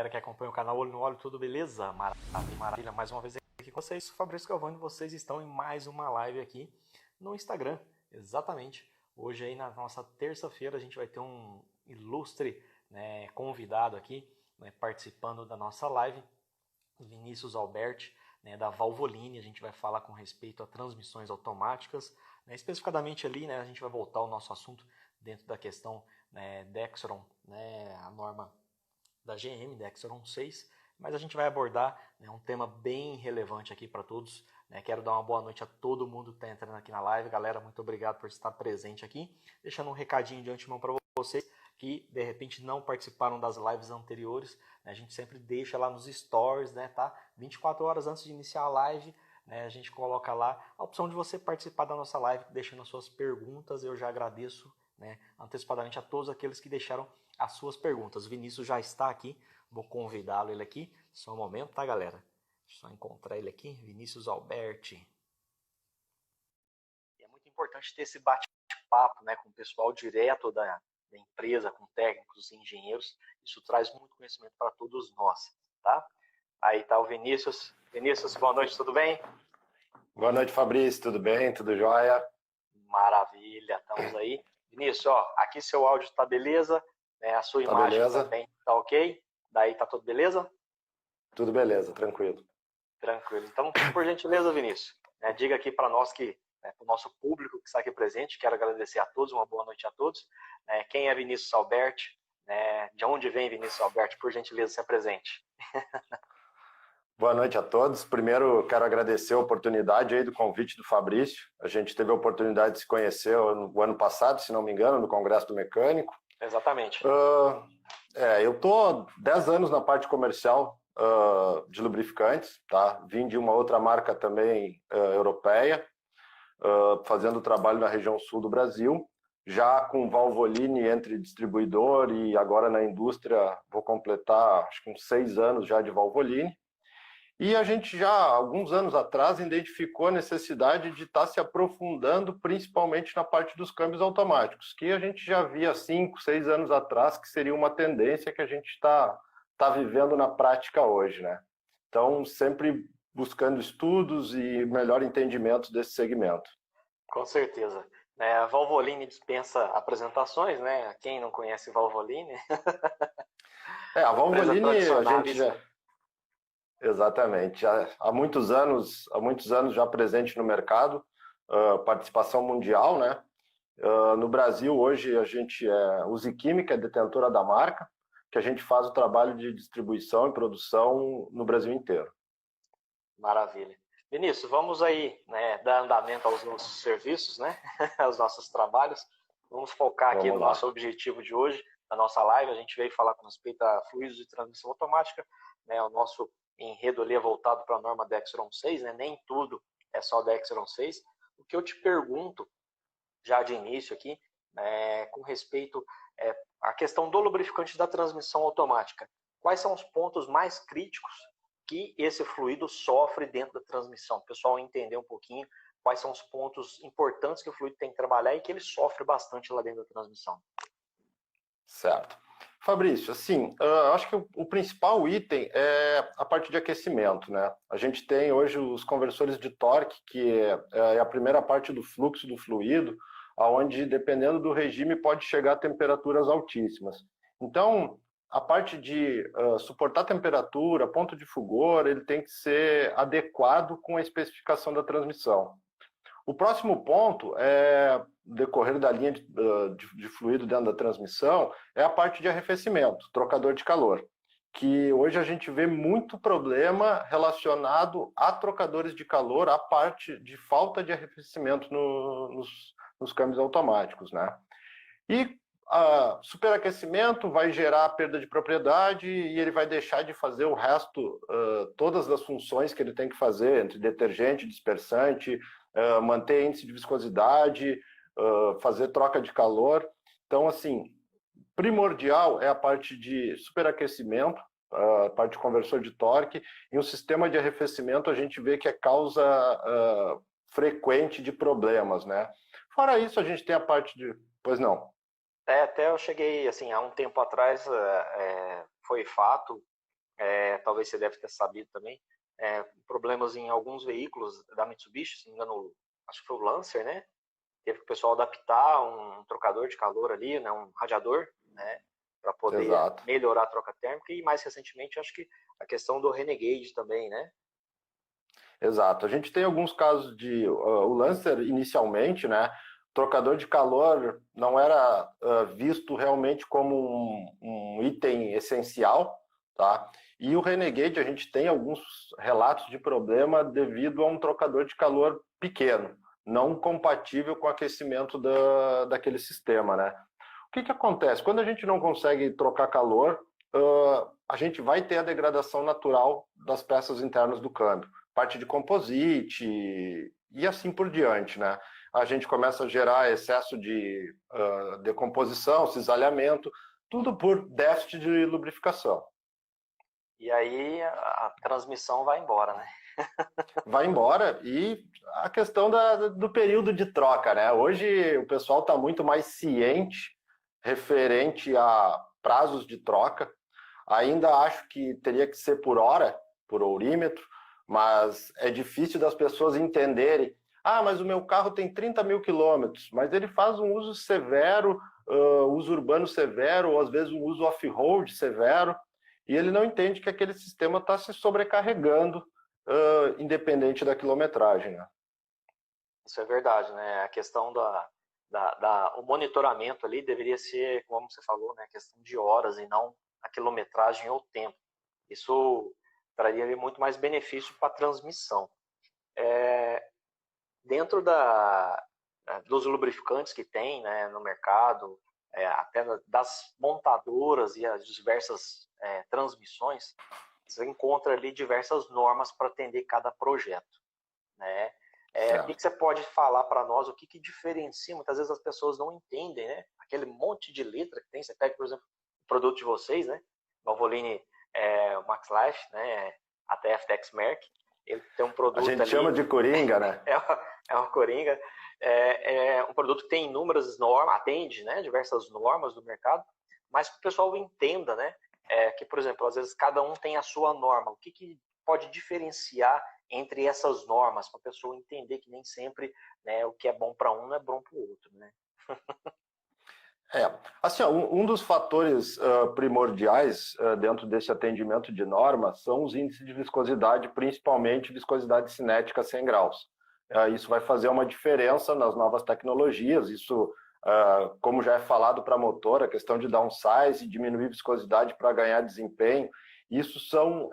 galera que acompanha o canal Olho no Óleo, tudo beleza? Maravilha, maravilha. Mais uma vez aqui com vocês, Fabrício Galvão, e vocês estão em mais uma live aqui no Instagram. Exatamente. Hoje aí na nossa terça-feira a gente vai ter um ilustre, né, convidado aqui, né, participando da nossa live, Vinícius Alberti, né, da Valvoline. A gente vai falar com respeito a transmissões automáticas, né, especificadamente ali, né, a gente vai voltar ao nosso assunto dentro da questão, né, Dextron, né, a norma da GM, Dextron 6, mas a gente vai abordar, né, um tema bem relevante aqui para todos, né. Quero dar uma boa noite a todo mundo que está entrando aqui na live. Galera, muito obrigado por estar presente aqui. Deixando um recadinho de antemão para vocês que de repente não participaram das lives anteriores, né, a gente sempre deixa lá nos stories, né, tá? 24 horas antes de iniciar a live, né, a gente coloca lá a opção de você participar da nossa live, deixando as suas perguntas. Eu já agradeço, né, antecipadamente a todos aqueles que deixaram as suas perguntas. O Vinícius já está aqui, vou convidá-lo ele aqui. Só um momento, tá, galera? Deixa eu só encontrar ele aqui, Vinícius Alberti. E é muito importante ter esse bate-papo, né, com o pessoal direto da empresa, com técnicos e engenheiros. Isso traz muito conhecimento para todos nós, tá? Aí tá o Vinícius. Vinícius, boa noite, tudo bem? Boa noite, Fabrício, tudo bem? Tudo jóia? Maravilha, estamos aí. Vinícius, ó, aqui seu áudio tá beleza, né? A sua imagem beleza? também tá ok? Daí tá tudo beleza? Tudo beleza, tranquilo. Tranquilo. Então, por gentileza, Vinícius, né, diga aqui para nós que, né, para o nosso público que está aqui presente, quero agradecer a todos, uma boa noite a todos. Quem é Vinícius Alberti? De onde vem Vinícius Alberti? Por gentileza, se apresente. Boa noite a todos. Primeiro, quero agradecer a oportunidade aí do convite do Fabrício. A gente teve a oportunidade de se conhecer no ano passado, se não me engano, no Congresso do Mecânico. Exatamente. Eu estou 10 anos na parte comercial de lubrificantes, tá? Vim de uma outra marca também europeia, fazendo trabalho na região sul do Brasil, já com Valvoline entre distribuidor e agora na indústria. Vou completar acho que uns 6 anos já de Valvoline. E a gente já, alguns anos atrás, identificou a necessidade de estar se aprofundando principalmente na parte dos câmbios automáticos, que a gente já via 5, 6 anos atrás que seria uma tendência que a gente está vivendo na prática hoje, né? Então, sempre buscando estudos e melhor entendimento desse segmento. Com certeza. A Valvoline dispensa apresentações, né? Quem não conhece Valvoline? A Valvoline a gente já... né? Exatamente. Já, há muitos anos já presente no mercado, participação mundial, né? No Brasil, hoje, a gente é Uzi Química, é detentora da marca, que a gente faz o trabalho de distribuição e produção no Brasil inteiro. Maravilha. Vinícius, vamos aí, né, dar andamento aos nossos serviços, né? Aos nossos trabalhos. Vamos focar aqui no nosso objetivo de hoje, na nossa live. A gente veio falar com respeito a fluidos de transmissão automática, né? O nosso enredo ali é voltado para a norma Dextron 6, né? Nem tudo é só Dextron 6. O que eu te pergunto, já de início aqui, com respeito à questão do lubrificante da transmissão automática, quais são os pontos mais críticos que esse fluido sofre dentro da transmissão? O pessoal entender um pouquinho quais são os pontos importantes que o fluido tem que trabalhar e que ele sofre bastante lá dentro da transmissão. Certo. Fabrício, assim, acho que o principal item é a parte de aquecimento, né? A gente tem hoje os conversores de torque, que é a primeira parte do fluxo do fluido, onde, dependendo do regime, pode chegar a temperaturas altíssimas. Então, a parte de suportar temperatura, ponto de fulgor, ele tem que ser adequado com a especificação da transmissão. O próximo ponto, decorrer da linha de fluido dentro da transmissão, é a parte de arrefecimento, trocador de calor, que hoje a gente vê muito problema relacionado a trocadores de calor, a parte de falta de arrefecimento nos câmbios automáticos, né? E superaquecimento vai gerar perda de propriedade e ele vai deixar de fazer o resto, todas as funções que ele tem que fazer, entre detergente, dispersante, manter índice de viscosidade, fazer troca de calor. Então, assim, primordial é a parte de superaquecimento, a parte de conversor de torque, e um sistema de arrefecimento a gente vê que é causa frequente de problemas, né? Fora isso, a gente tem a parte de... Pois não. Até eu cheguei, assim, há um tempo atrás, foi fato, talvez você deve ter sabido também, problemas em alguns veículos da Mitsubishi, se não me engano, acho que foi o Lancer, né? Teve que o pessoal adaptar um trocador de calor ali, né? Um radiador, né? Para poder Exato. melhorar a troca térmica, e mais recentemente acho que a questão do Renegade também, né? Exato. A gente tem alguns casos de o Lancer inicialmente, né? Trocador de calor não era visto realmente como um item essencial, tá? E o Renegade a gente tem alguns relatos de problema devido a um trocador de calor pequeno, não compatível com o aquecimento daquele sistema, né? O que acontece? Quando a gente não consegue trocar calor, a gente vai ter a degradação natural das peças internas do câmbio, parte de composite e assim por diante, né? A gente começa a gerar excesso de decomposição, cisalhamento, tudo por déficit de lubrificação. E aí a transmissão vai embora, né? Vai embora e a questão do período de troca, né? Hoje o pessoal está muito mais ciente referente a prazos de troca. Ainda acho que teria que ser por hora, por ourímetro, mas é difícil das pessoas entenderem. Ah, mas o meu carro tem 30 mil quilômetros, mas ele faz um uso severo, uso urbano severo, ou às vezes um uso off-road severo, e ele não entende que aquele sistema está se sobrecarregando, independente da quilometragem, né? Isso é verdade, né? A questão o monitoramento ali deveria ser, como você falou, né? Questão de horas e não a quilometragem ou tempo. Isso traria muito mais benefício para a transmissão. Dentro dos lubrificantes que tem, né, no mercado, até das montadoras e as diversas transmissões, você encontra ali diversas normas para atender cada projeto, né? O que você pode falar para nós, o que diferencia? Muitas vezes as pessoas não entendem, né? Aquele monte de letra que tem, você pega, por exemplo, o produto de vocês, né? Valvoline, o Max Life, né? Até FTX Merck, ele tem um A produto gente ali... chama de coringa, né? É uma coringa. É um produto que tem inúmeras normas, atende, né? Diversas normas do mercado, mas que o pessoal entenda, né? Que, por exemplo, às vezes cada um tem a sua norma. O que pode diferenciar entre essas normas, para a pessoa entender que nem sempre, né, o que é bom para um não é bom para o outro, né? Assim, um dos fatores primordiais dentro desse atendimento de norma são os índices de viscosidade, principalmente viscosidade cinética 100 graus. Isso vai fazer uma diferença nas novas tecnologias, isso, como já é falado para motor, a questão de downsize, diminuir viscosidade para ganhar desempenho, isso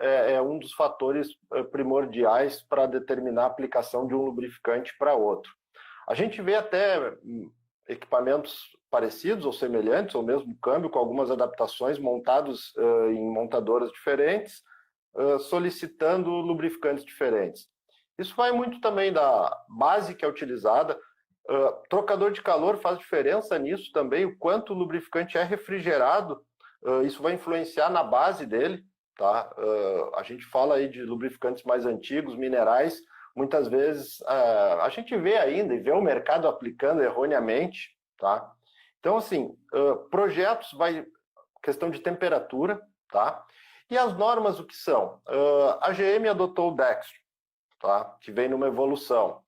é um dos fatores primordiais para determinar a aplicação de um lubrificante para outro. A gente vê até equipamentos parecidos ou semelhantes, ou mesmo câmbio, com algumas adaptações montados em montadoras diferentes, solicitando lubrificantes diferentes. Isso vai muito também da base que é utilizada. Trocador de calor faz diferença nisso também, o quanto o lubrificante é refrigerado, isso vai influenciar na base dele, tá? A gente fala aí de lubrificantes mais antigos, minerais, muitas vezes a gente vê ainda e vê o mercado aplicando erroneamente, tá? Então, assim, projetos questão de temperatura, tá? E as normas o que são? A GM adotou o Dextro, tá? Que vem numa evolução.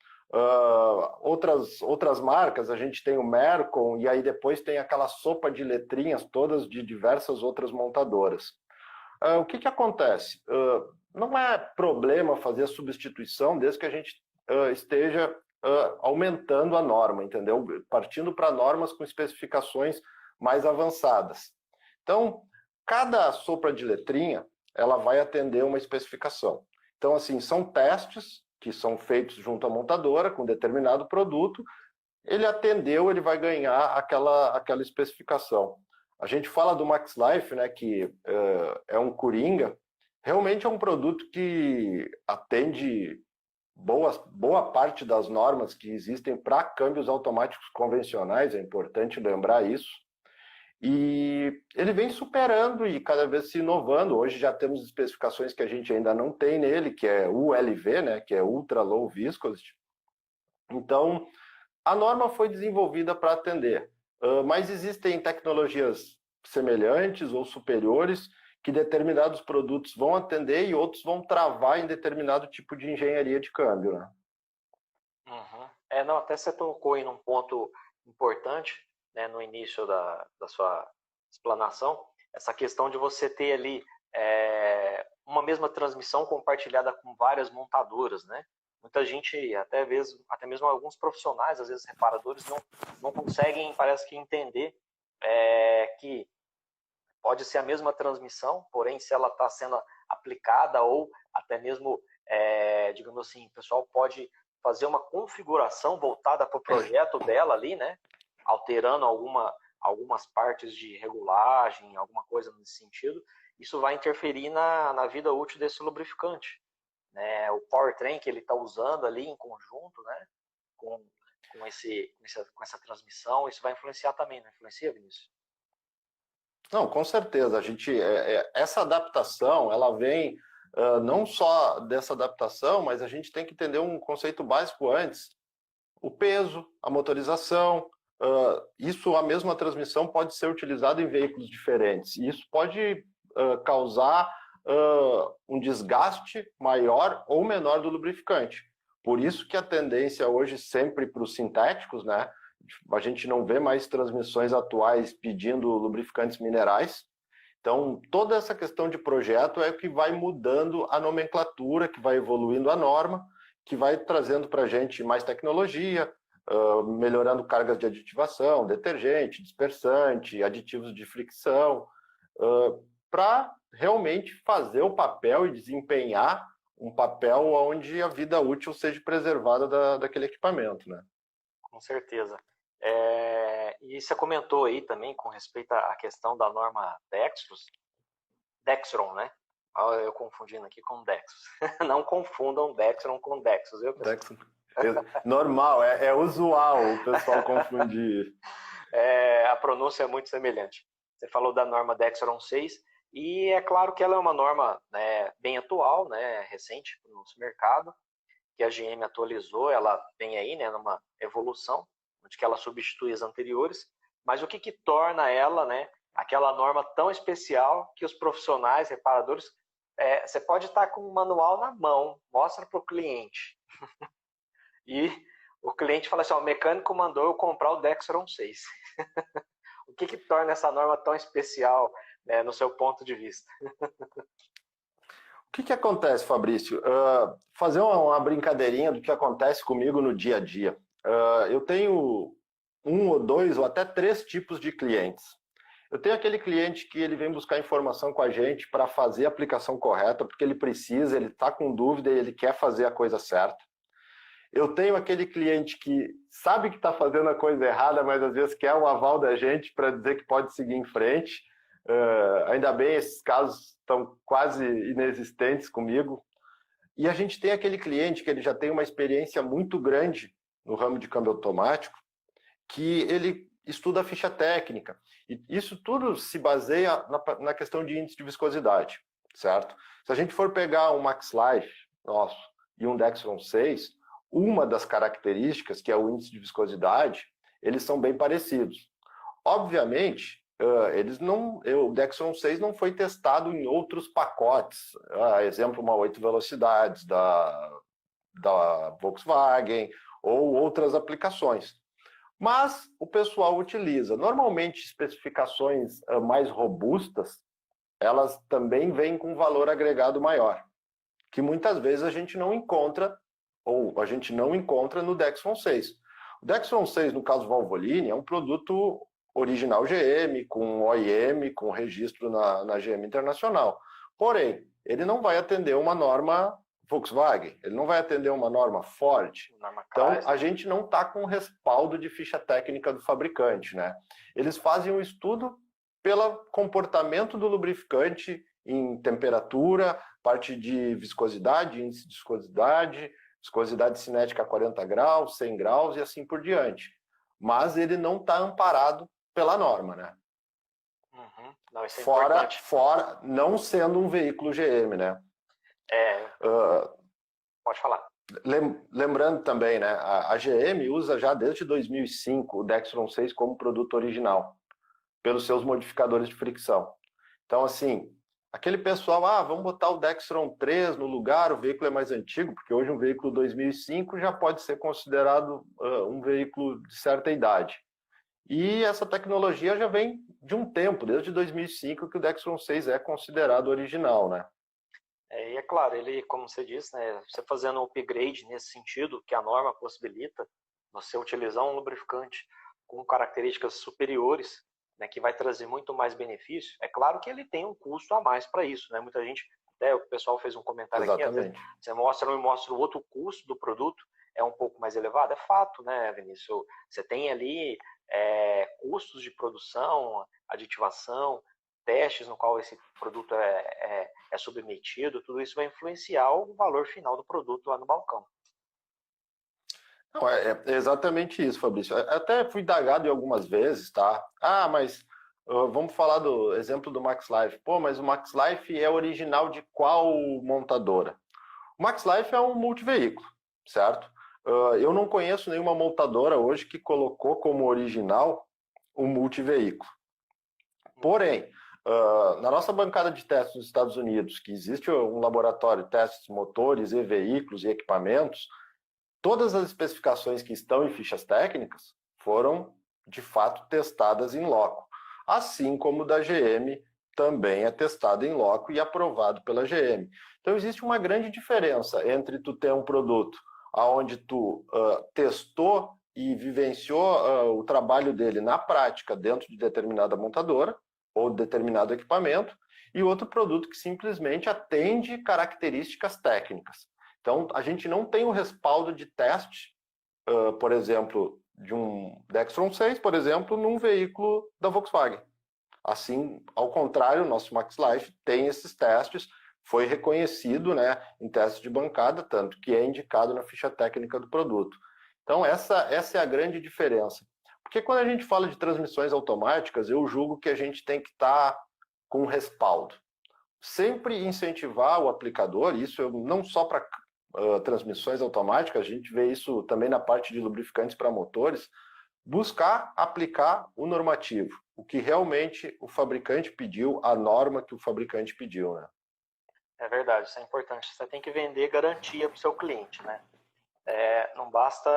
Outras marcas, a gente tem o Mercon, e aí depois tem aquela sopa de letrinhas todas de diversas outras montadoras. O que acontece? Não é problema fazer a substituição desde que a gente esteja aumentando a norma, entendeu? Partindo para normas com especificações mais avançadas. Então, cada sopa de letrinha, ela vai atender uma especificação. Então, assim, são testes que são feitos junto à montadora com determinado produto, ele atendeu, ele vai ganhar aquela especificação. A gente fala do Max Life, né, que é um coringa, realmente é um produto que atende boa parte das normas que existem para câmbios automáticos convencionais, é importante lembrar isso. E ele vem superando e cada vez se inovando. Hoje já temos especificações que a gente ainda não tem nele, que é ULV, né, que é Ultra Low Viscosity. Então, a norma foi desenvolvida para atender, mas existem tecnologias semelhantes ou superiores que determinados produtos vão atender e outros vão travar em determinado tipo de engenharia de câmbio, né? Uhum. Não, até você tocou aí num ponto importante, né, no início da sua explanação, essa questão de você ter ali uma mesma transmissão compartilhada com várias montadoras, né? Muita gente, até mesmo alguns profissionais, às vezes reparadores, não conseguem, parece que, entender que pode ser a mesma transmissão, porém, se ela está sendo aplicada ou até mesmo, digamos assim, o pessoal pode fazer uma configuração voltada para o projeto dela ali, né? Alterando algumas partes de regulagem, alguma coisa nesse sentido, isso vai interferir na vida útil desse lubrificante. Né? O powertrain que ele está usando ali em conjunto, né? com essa transmissão, isso vai influenciar também, não influencia, Vinícius? Não, com certeza. Essa adaptação, ela vem não só dessa adaptação, mas a gente tem que entender um conceito básico antes. O peso, a motorização, a mesma transmissão pode ser utilizada em veículos diferentes. E isso pode causar um desgaste maior ou menor do lubrificante. Por isso que a tendência hoje sempre para os sintéticos, né? A gente não vê mais transmissões atuais pedindo lubrificantes minerais. Então, toda essa questão de projeto é o que vai mudando a nomenclatura, que vai evoluindo a norma, que vai trazendo para a gente mais tecnologia, melhorando cargas de aditivação, detergente, dispersante, aditivos de fricção, para realmente fazer o papel e desempenhar um papel onde a vida útil seja preservada daquele equipamento, né? Com certeza. E você comentou aí também com respeito à questão da norma Dextron, né? Eu confundindo aqui com Dexos. Não confundam Dextron com Dexos, viu, pessoal? Normal, é usual o pessoal confundir. A pronúncia é muito semelhante. Você falou da norma Dextron 6, e é claro que ela é uma norma, né, bem atual, né, recente no nosso mercado, que a GM atualizou, ela vem aí, né, numa evolução, onde que ela substitui as anteriores, mas o que torna ela, né, aquela norma tão especial que os profissionais, reparadores, você pode estar com o manual na mão, mostra para o cliente, e o cliente fala assim, o mecânico mandou eu comprar o Dextron 6. O que torna essa norma tão especial, né, no seu ponto de vista? O que acontece, Fabrício? Fazer uma brincadeirinha do que acontece comigo no dia a dia. Eu tenho 1 ou 2 ou até 3 tipos de clientes. Eu tenho aquele cliente que ele vem buscar informação com a gente para fazer a aplicação correta, porque ele precisa, ele está com dúvida e ele quer fazer a coisa certa. Eu tenho aquele cliente que sabe que está fazendo a coisa errada, mas às vezes quer o aval da gente para dizer que pode seguir em frente. Ainda bem, esses casos estão quase inexistentes comigo. E a gente tem aquele cliente que ele já tem uma experiência muito grande no ramo de câmbio automático, que ele estuda a ficha técnica. E isso tudo se baseia na questão de índice de viscosidade, certo? Se a gente for pegar um Max Life nosso e um Dextron 6, uma das características, que é o índice de viscosidade, eles são bem parecidos. Obviamente, o Dextron 6 não foi testado em outros pacotes. Exemplo, uma 8 velocidades da Volkswagen ou outras aplicações. Mas o pessoal utiliza. Normalmente, especificações mais robustas, elas também vêm com valor agregado maior, que muitas vezes a gente não encontra no Dextron 6. O Dextron 6, no caso Valvoline, é um produto original GM, com OEM, com registro na GM Internacional. Porém, ele não vai atender uma norma Volkswagen, ele não vai atender uma norma Ford. Então, a gente não está com respaldo de ficha técnica do fabricante, né? Eles fazem um estudo pelo comportamento do lubrificante em temperatura, parte de viscosidade, índice de viscosidade cinética a 40 graus, 100 graus e assim por diante. Mas ele não está amparado pela norma, né? Uhum. Não, isso é importante. Fora, não sendo um veículo GM, né? Pode falar. Lembrando também, né? A GM usa já desde 2005 o Dextron 6 como produto original, pelos seus modificadores de fricção. Então, assim, Aquele pessoal, vamos botar o Dextron 3 no lugar, o veículo é mais antigo, porque hoje um veículo 2005 já pode ser considerado um veículo de certa idade. E essa tecnologia já vem de um tempo, desde 2005, que o Dextron 6 é considerado original, né? E é claro, ele, como você disse, né, você fazendo um upgrade nesse sentido, que a norma possibilita, você utilizar um lubrificante com características superiores, né, que vai trazer muito mais benefício, é claro que ele tem um custo a mais para isso, né? Muita gente, até o pessoal fez um comentário aqui, às vezes você mostra um e mostra o outro custo do produto, é um pouco mais elevado, é fato, né, Vinícius? Você tem ali custos de produção, aditivação, testes no qual esse produto é submetido, tudo isso vai influenciar o valor final do produto lá no balcão. Não, é exatamente isso, Fabrício. Até fui indagado em algumas vezes, tá? Mas vamos falar do exemplo do Max Life. Pô, mas o Max Life é original de qual montadora? O Max Life é um multiveículo, certo? Eu não conheço nenhuma montadora hoje que colocou como original um multiveículo. Porém, na nossa bancada de testes nos Estados Unidos, que existe um laboratório de testes de motores e veículos e equipamentos, todas as especificações que estão em fichas técnicas foram, de fato, testadas em loco. Assim como o da GM também é testado em loco e aprovado pela GM. Então, existe uma grande diferença entre tu ter um produto onde tu testou e vivenciou o trabalho dele na prática dentro de determinada montadora ou determinado equipamento, e outro produto que simplesmente atende características técnicas. Então, a gente não tem o respaldo de teste, por exemplo, de um Dextron 6, por exemplo, num veículo da Volkswagen. Assim, ao contrário, o nosso Max Life tem esses testes, foi reconhecido, né, em testes de bancada, tanto que é indicado na ficha técnica do produto. Então, essa é a grande diferença. Porque quando a gente fala de transmissões automáticas, eu julgo que a gente tem que estar com respaldo. Sempre incentivar o aplicador, isso não só para transmissões automáticas, a gente vê isso também na parte de lubrificantes para motores, buscar aplicar o normativo, o que realmente o fabricante pediu, a norma que o fabricante pediu, né? É verdade, isso é importante. Você tem que vender garantia para o seu cliente, né? Não basta,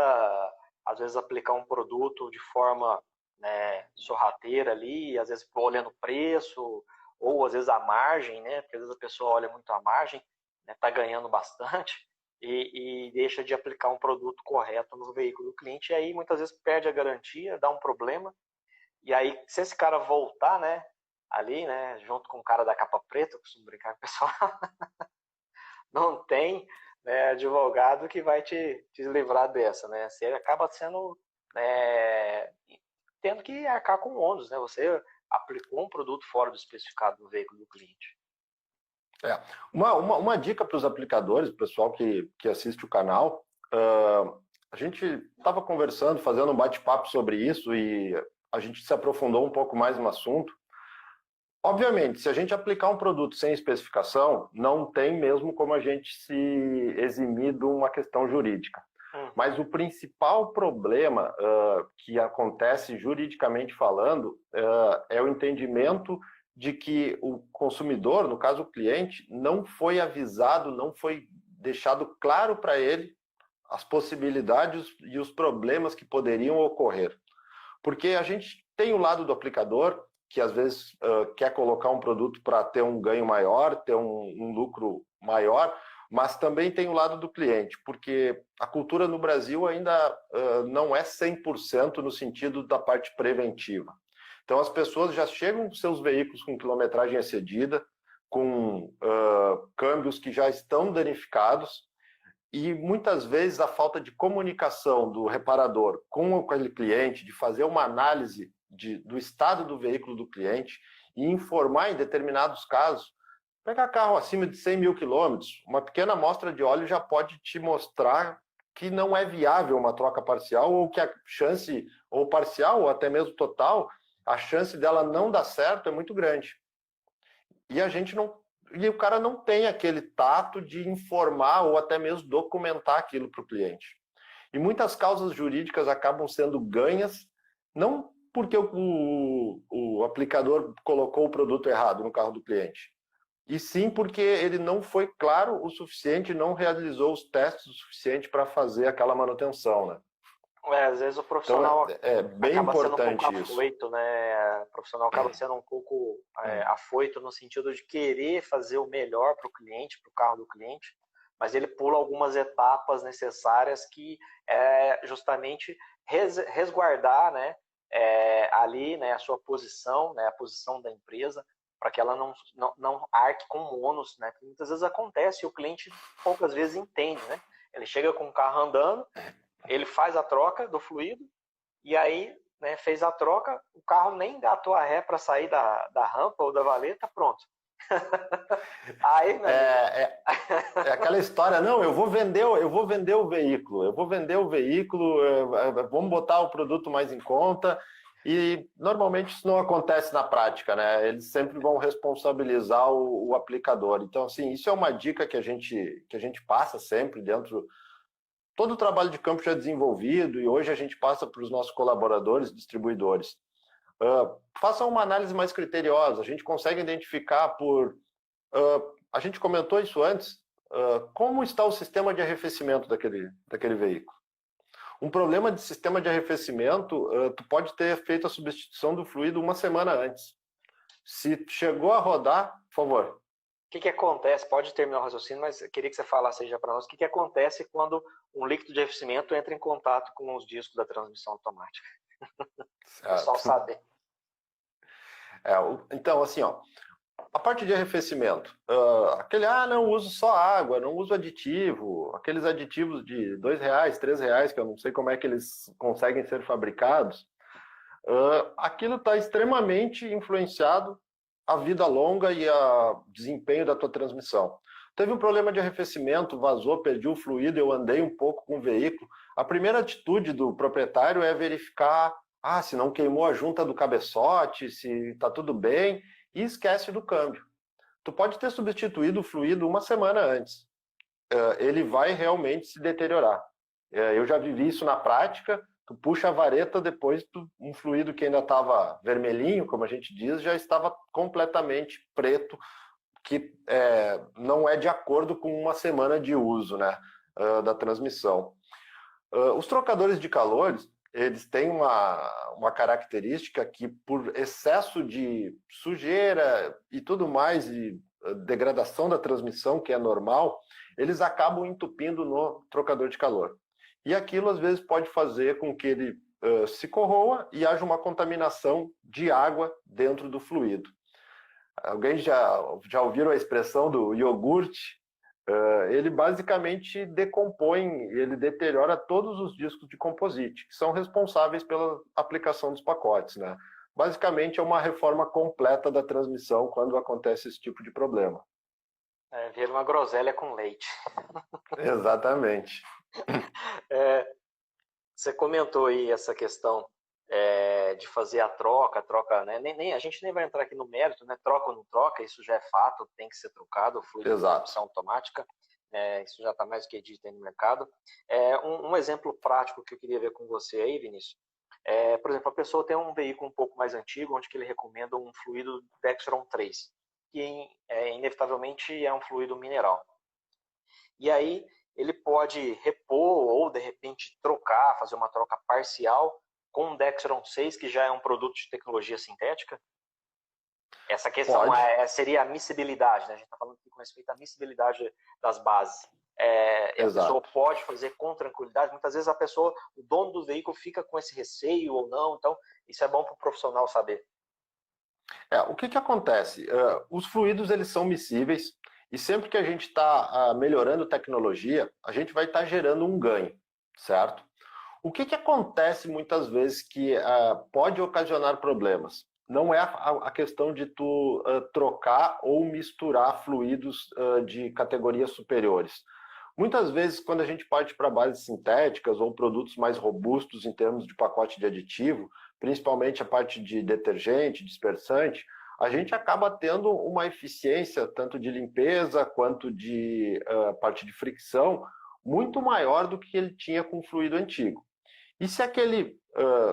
às vezes, aplicar um produto de forma, né, sorrateira ali, às vezes olhando o preço, ou às vezes a margem, né? Porque às vezes a pessoa olha muito a margem, né, tá ganhando bastante, e deixa de aplicar um produto correto no veículo do cliente, e aí muitas vezes perde a garantia, dá um problema, e aí se esse cara voltar, né, ali, né, junto com o cara da capa preta, eu costumo brincar com o pessoal, não tem, né, advogado que vai te livrar dessa, né? Você acaba sendo, né, tendo que arcar com ônus, né? Você aplicou um produto fora do especificado no veículo do cliente. Uma dica para os aplicadores, o pessoal que assiste o canal, a gente estava conversando, fazendo um bate-papo sobre isso e a gente se aprofundou um pouco mais no assunto. Obviamente, se a gente aplicar um produto sem especificação, não tem mesmo como a gente se eximir de uma questão jurídica. Mas o principal problema que acontece juridicamente falando é o entendimento de que o consumidor, no caso o cliente, não foi avisado, não foi deixado claro para ele as possibilidades e os problemas que poderiam ocorrer. Porque a gente tem o lado do aplicador, que às vezes quer colocar um produto para ter um ganho maior, ter um lucro maior, mas também tem o lado do cliente, porque a cultura no Brasil ainda não é 100% no sentido da parte preventiva. Então as pessoas já chegam com seus veículos com quilometragem excedida, com câmbios que já estão danificados, e muitas vezes a falta de comunicação do reparador com aquele cliente, de fazer uma análise do estado do veículo do cliente e informar em determinados casos. Pegar carro acima de 100 mil quilômetros, uma pequena amostra de óleo já pode te mostrar que não é viável uma troca parcial, ou que a chance, ou parcial, ou até mesmo total, a chance dela não dar certo é muito grande. E o cara não tem aquele tato de informar ou até mesmo documentar aquilo para o cliente. E muitas causas jurídicas acabam sendo ganhas, não porque o aplicador colocou o produto errado no carro do cliente, e sim porque ele não foi claro o suficiente, não realizou os testes o suficiente para fazer aquela manutenção, né? Às vezes o Então profissional é bem acaba sendo um pouco importante isso. afoito, né? O profissional acaba sendo um pouco afoito no sentido de querer fazer o melhor para o cliente, para o carro do cliente, mas ele pula algumas etapas necessárias que é justamente resguardar, né, ali, né, a sua posição, né, a posição da empresa, para que ela não arque com ônus, né? Porque muitas vezes acontece e o cliente poucas vezes entende, né? Ele chega com o carro andando, ele faz a troca do fluido e aí, né, fez a troca, o carro nem engatou a ré para sair da rampa ou da valeta, pronto. Aí, meu é aquela história, não, eu vou vender o veículo, vamos botar o produto mais em conta, e normalmente isso não acontece na prática, né? Eles sempre vão responsabilizar o aplicador. Então, assim, isso é uma dica que a gente passa sempre dentro. Todo o trabalho de campo já é desenvolvido e hoje a gente passa para os nossos colaboradores, distribuidores. Façam uma análise mais criteriosa. A gente consegue identificar por... a gente comentou isso antes. Como está o sistema de arrefecimento daquele veículo? Um problema de sistema de arrefecimento, tu pode ter feito a substituição do fluido uma semana antes. Se chegou a rodar, por favor. O que acontece? Pode terminar o raciocínio, mas eu queria que você falasse já para nós o que acontece quando um líquido de arrefecimento entra em contato com os discos da transmissão automática. O pessoal saber. Então, assim, ó, a parte de arrefecimento, não uso só água, não uso aditivo, aqueles aditivos de R$2, R$3, que eu não sei como é que eles conseguem ser fabricados, aquilo está extremamente influenciado a vida longa e o desempenho da tua transmissão. Teve um problema de arrefecimento, vazou, perdi o fluido, eu andei um pouco com o veículo. A primeira atitude do proprietário é verificar se não queimou a junta do cabeçote, se está tudo bem, e esquece do câmbio. Tu pode ter substituído o fluido uma semana antes. Ele vai realmente se deteriorar. Eu já vivi isso na prática. Tu puxa a vareta, depois um fluido que ainda estava vermelhinho, como a gente diz, já estava completamente preto, que não é de acordo com uma semana de uso, né, da transmissão. Os trocadores de calor, eles têm uma característica que, por excesso de sujeira e tudo mais, e degradação da transmissão, que é normal, eles acabam entupindo no trocador de calor. E aquilo, às vezes, pode fazer com que ele se corroa e haja uma contaminação de água dentro do fluido. Alguém já ouviram a expressão do iogurte? Ele basicamente decompõe, ele deteriora todos os discos de composite, que são responsáveis pela aplicação dos pacotes, né? Basicamente é uma reforma completa da transmissão quando acontece esse tipo de problema. Vira uma groselha com leite. Exatamente. Você comentou aí essa questão de fazer a troca, né? A gente nem vai entrar aqui no mérito, né? Troca ou não troca, isso já é fato, tem que ser trocado, o fluido de transmissão automática, isso já está mais do que dito aí no mercado. Um exemplo prático que eu queria ver com você aí, Vinícius, por exemplo, a pessoa tem um veículo um pouco mais antigo, onde que ele recomenda um fluido Dexron 3, que inevitavelmente é um fluido mineral. E aí ele pode repor ou, de repente, trocar, fazer uma troca parcial com o Dexron 6, que já é um produto de tecnologia sintética? Essa questão seria a miscibilidade, né? A gente está falando aqui com respeito à miscibilidade das bases. A pessoa pode fazer com tranquilidade. Muitas vezes o dono do veículo fica com esse receio ou não. Então, isso é bom para o profissional saber. O que acontece? Os fluidos, eles são miscíveis, e sempre que a gente está melhorando tecnologia, a gente vai estar gerando um ganho, certo? O que acontece muitas vezes que pode ocasionar problemas? Não é a questão de tu trocar ou misturar fluidos de categorias superiores. Muitas vezes, quando a gente parte para bases sintéticas ou produtos mais robustos em termos de pacote de aditivo, principalmente a parte de detergente, dispersante, a gente acaba tendo uma eficiência tanto de limpeza quanto de parte de fricção muito maior do que ele tinha com o fluido antigo. E se aquele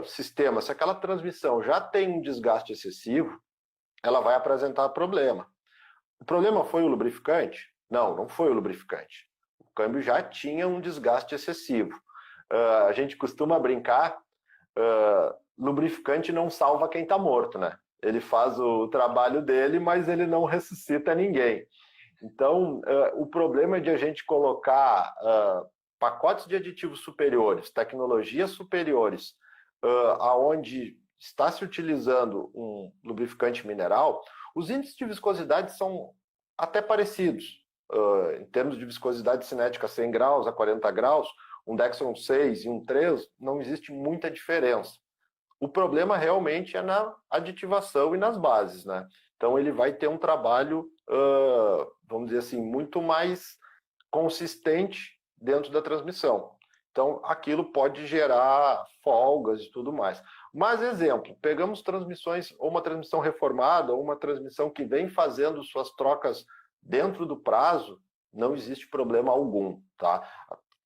sistema, se aquela transmissão já tem um desgaste excessivo, ela vai apresentar problema. O problema foi o lubrificante? Não, não foi o lubrificante. O câmbio já tinha um desgaste excessivo. A gente costuma brincar, lubrificante não salva quem está morto, né? Ele faz o trabalho dele, mas ele não ressuscita ninguém. Então, o problema é de a gente colocar pacotes de aditivos superiores, tecnologias superiores, aonde está se utilizando um lubrificante mineral, os índices de viscosidade são até parecidos. Em termos de viscosidade cinética a 100 graus, a 40 graus, um Dexron 6 e um 3, não existe muita diferença. O problema realmente é na aditivação e nas bases, né? Então ele vai ter um trabalho, vamos dizer assim, muito mais consistente dentro da transmissão. Então aquilo pode gerar folgas e tudo mais. Mas, exemplo, pegamos transmissões, ou uma transmissão reformada, ou uma transmissão que vem fazendo suas trocas dentro do prazo, não existe problema algum, tá?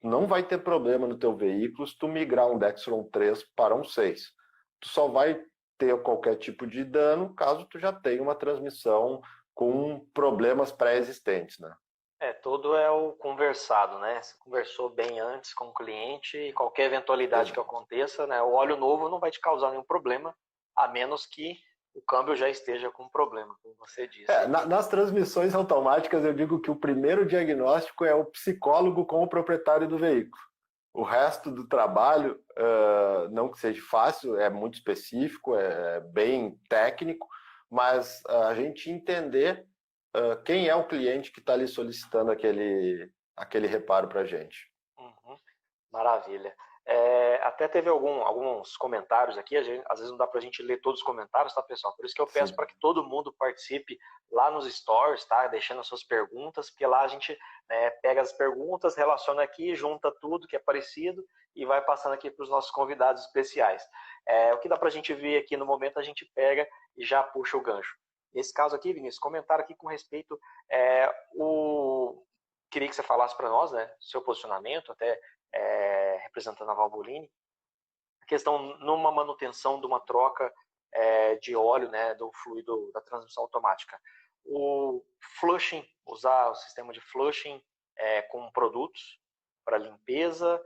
Não vai ter problema no teu veículo se tu migrar um Dexron 3 para um 6. Tu só vai ter qualquer tipo de dano caso tu já tenha uma transmissão com problemas pré-existentes, né? Tudo é o conversado, né? Você conversou bem antes com o cliente e qualquer eventualidade que aconteça, né? O óleo novo não vai te causar nenhum problema, a menos que o câmbio já esteja com problema, como você disse. Nas transmissões automáticas, eu digo que o primeiro diagnóstico é o psicólogo com o proprietário do veículo. O resto do trabalho, não que seja fácil, é muito específico, é bem técnico, mas a gente entender quem é o cliente que está ali solicitando aquele reparo para a gente. Uhum. Maravilha. Até teve alguns comentários aqui, às vezes não dá para a gente ler todos os comentários, tá, pessoal? Por isso que eu peço para que todo mundo participe lá nos stories, tá? Deixando as suas perguntas, porque lá a gente pega as perguntas, relaciona aqui, junta tudo que é parecido e vai passando aqui para os nossos convidados especiais. O que dá para a gente ver aqui no momento, a gente pega e já puxa o gancho. Nesse caso aqui, Vinícius, comentário aqui com respeito queria que você falasse para nós, né, seu posicionamento, até representando a Valvoline, a questão numa manutenção de uma troca de óleo, né, do fluido da transmissão automática. O flushing, usar o sistema de flushing com produtos para limpeza,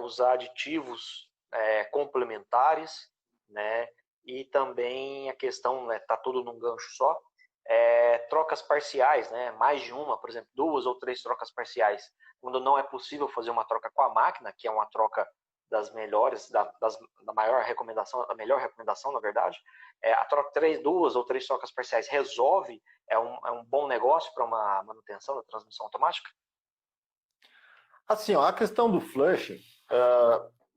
usar aditivos complementares, né, e também a questão, né, tá tudo num gancho só, trocas parciais, né, mais de uma, por exemplo, 2 ou 3 trocas parciais, quando não é possível fazer uma troca com a máquina, que é uma troca das melhores, da maior recomendação, a melhor recomendação, na verdade, a troca 2 ou 3 trocas parciais resolve, é um bom negócio para uma manutenção da transmissão automática? Assim, ó, a questão do flushing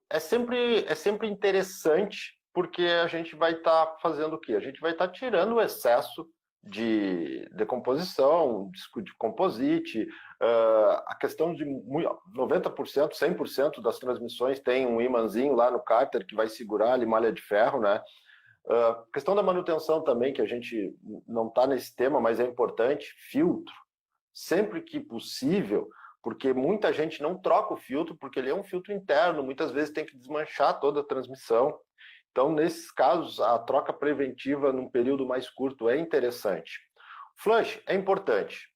é sempre interessante, porque a gente vai estar fazendo o quê? A gente vai estar tirando o excesso de decomposição, de composite, a questão de 90%, 100% das transmissões tem um imãzinho lá no cárter que vai segurar ali malha de ferro, né? Questão da manutenção também, que a gente não está nesse tema, mas é importante, filtro. Sempre que possível, porque muita gente não troca o filtro, porque ele é um filtro interno, muitas vezes tem que desmanchar toda a transmissão. Então, nesses casos, a troca preventiva num período mais curto é interessante. Flush é importante.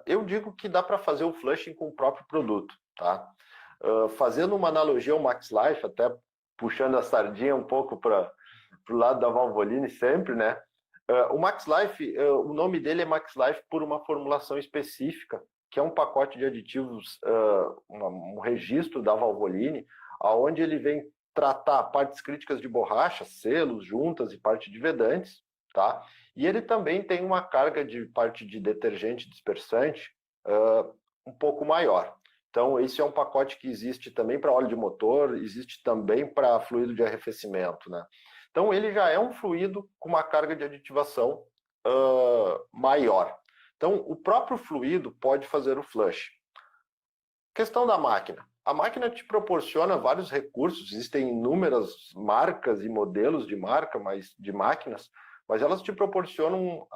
Eu digo que dá para fazer o flushing com o próprio produto, tá? Fazendo uma analogia ao Max Life, até puxando a sardinha um pouco para o lado da Valvoline sempre, né? O Max Life, o nome dele é Max Life por uma formulação específica, que é um pacote de aditivos, um registro da Valvoline, onde ele vem tratar partes críticas de borracha, selos, juntas e parte de vedantes, tá? E ele também tem uma carga de parte de detergente dispersante um pouco maior. Então, esse é um pacote que existe também para óleo de motor, existe também para fluido de arrefecimento, né? Então, ele já é um fluido com uma carga de aditivação maior. Então, o próprio fluido pode fazer o flush. Questão da máquina. A máquina te proporciona vários recursos, existem inúmeras marcas e modelos de máquinas, mas elas te proporcionam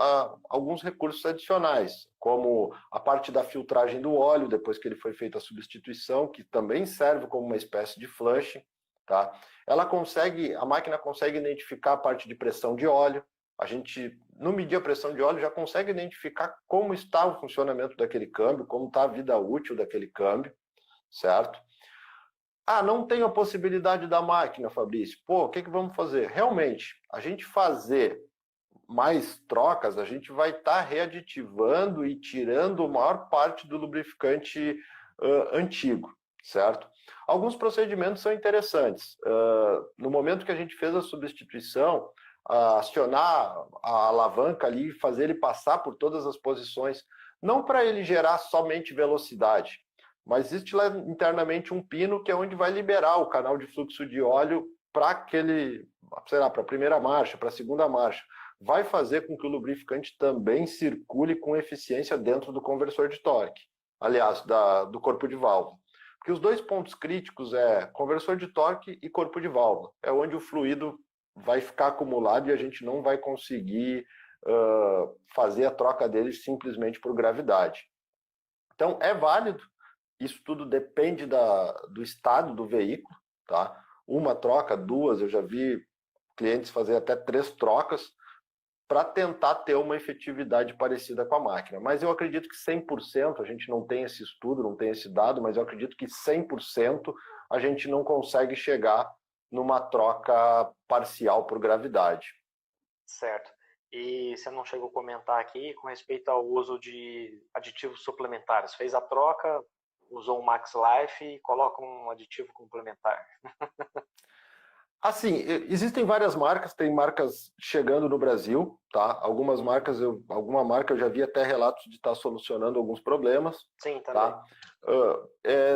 alguns recursos adicionais, como a parte da filtragem do óleo, depois que ele foi feita a substituição, que também serve como uma espécie de flush, tá? A máquina consegue identificar a parte de pressão de óleo, a gente, no medir a pressão de óleo, já consegue identificar como está o funcionamento daquele câmbio, como está a vida útil daquele câmbio, certo? Ah, não tem a possibilidade da máquina, Fabrício. Pô, o que vamos fazer? Realmente, a gente fazer mais trocas, a gente vai estar readitivando e tirando a maior parte do lubrificante antigo, certo? Alguns procedimentos são interessantes. No momento que a gente fez a substituição, acionar a alavanca ali, fazer ele passar por todas as posições, não para ele gerar somente velocidade, mas existe lá internamente um pino que é onde vai liberar o canal de fluxo de óleo para aquele, sei lá, para a primeira marcha, para a segunda marcha. Vai fazer com que o lubrificante também circule com eficiência dentro do conversor de torque, aliás, do corpo de válvula. Porque os dois pontos críticos é conversor de torque e corpo de válvula. É onde o fluido vai ficar acumulado e a gente não vai conseguir fazer a troca dele simplesmente por gravidade. Então, é válido. Isso tudo depende do estado do veículo, tá? Uma troca, duas, eu já vi clientes fazer até 3 trocas para tentar ter uma efetividade parecida com a máquina. Mas eu acredito que 100%, a gente não tem esse estudo, não tem esse dado, mas eu acredito que 100% a gente não consegue chegar numa troca parcial por gravidade. Certo. E você não chegou a comentar aqui com respeito ao uso de aditivos suplementares. Fez a troca, usou um Max Life e coloca um aditivo complementar. Assim, existem várias marcas, tem marcas chegando no Brasil, tá? Alguma marca eu já vi até relatos de estar solucionando alguns problemas. Sim, também. Tá?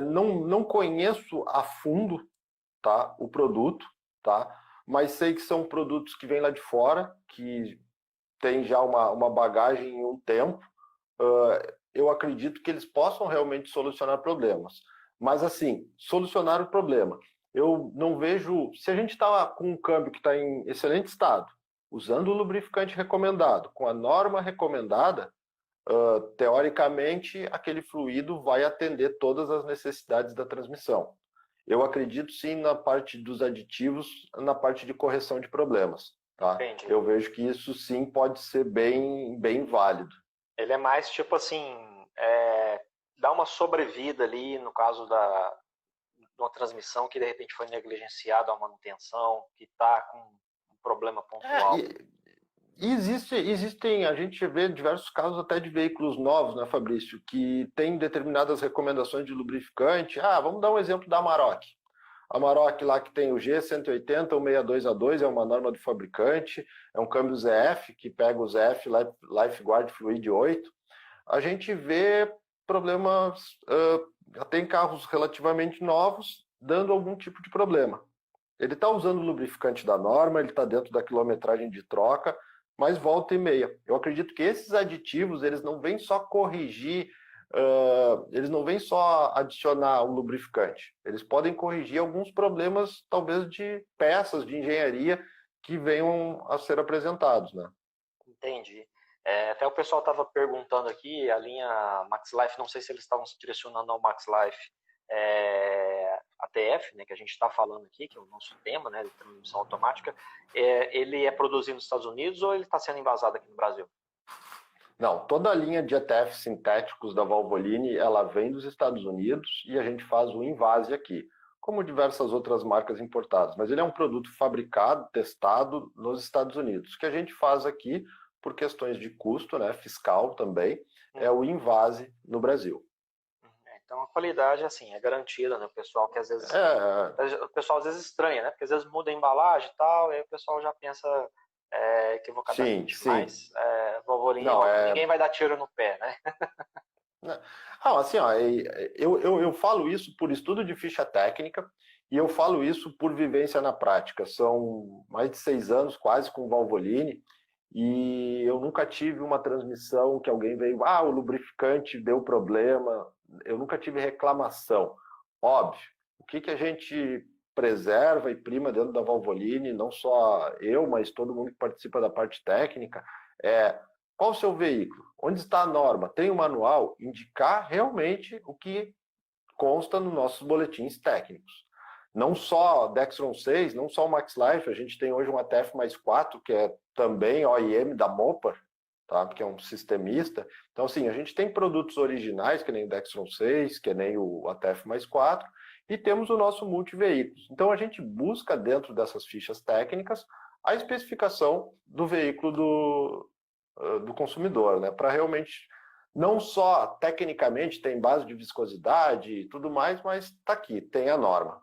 Não conheço a fundo, tá, o produto, tá? Mas sei que são produtos que vêm lá de fora, que tem já uma bagagem em um tempo. Eu acredito que eles possam realmente solucionar problemas. Mas, assim, solucionar o problema. Eu não vejo... Se a gente está com um câmbio que está em excelente estado, usando o lubrificante recomendado, com a norma recomendada, teoricamente, aquele fluido vai atender todas as necessidades da transmissão. Eu acredito, sim, na parte dos aditivos, na parte de correção de problemas. Tá? Eu vejo que isso, sim, pode ser bem válido. Ele é mais, tipo assim, dá uma sobrevida ali, no caso de uma transmissão que, de repente, foi negligenciada a manutenção, que está com um problema pontual. Existem, a gente vê diversos casos até de veículos novos, né, Fabrício, que tem determinadas recomendações de lubrificante. Vamos dar um exemplo da Amarok. A Amarok lá que tem o G180, o 62A2, é uma norma do fabricante, é um câmbio ZF, que pega o ZF Lifeguard Fluid 8. A gente vê problemas, até em carros relativamente novos, dando algum tipo de problema. Ele está usando o lubrificante da norma, ele está dentro da quilometragem de troca, mas volta e meia. Eu acredito que esses aditivos, eles não vêm só corrigir, eles não vêm só adicionar um lubrificante. Eles podem corrigir alguns problemas, talvez, de peças de engenharia que venham a ser apresentados, né? Entendi. Até o pessoal estava perguntando aqui, a linha Max Life, não sei se eles estavam se direcionando ao Max Life ATF, né, que a gente está falando aqui, que é o nosso tema, né, de transmissão automática, ele é produzido nos Estados Unidos ou ele está sendo envasado aqui no Brasil? Não, toda a linha de ATF sintéticos da Valvoline, ela vem dos Estados Unidos e a gente faz o invase aqui, como diversas outras marcas importadas. Mas ele é um produto fabricado, testado nos Estados Unidos. O que a gente faz aqui, por questões de custo, né, fiscal também, é o invase no Brasil. Então a qualidade, assim, é garantida, né? O pessoal que às vezes... O pessoal às vezes estranha, né? Porque às vezes muda a embalagem e tal, e aí o pessoal já pensa equivocadamente. Sim. Mas Valvoline, ninguém vai dar tiro no pé, né? Assim, ó, eu falo isso por estudo de ficha técnica e eu falo isso por vivência na prática. São mais de 6 anos quase com Valvoline e eu nunca tive uma transmissão que alguém veio, o lubrificante deu problema. Eu nunca tive reclamação. Óbvio, o que a gente preserva e prima dentro da Valvoline, não só eu, mas todo mundo que participa da parte técnica, qual o seu veículo? Onde está a norma? Tem o manual? Indicar realmente o que consta nos nossos boletins técnicos. Não só Dextron 6, não só o MaxLife, a gente tem hoje um ATF mais 4, que é também OEM da Mopar, tá? Que é um sistemista. Então, assim, a gente tem produtos originais, que nem o Dextron 6, que nem o ATF mais 4, e temos o nosso multiveículos. Então, a gente busca dentro dessas fichas técnicas a especificação do veículo do consumidor, né? Para realmente, não só tecnicamente tem base de viscosidade e tudo mais, mas está aqui, tem a norma.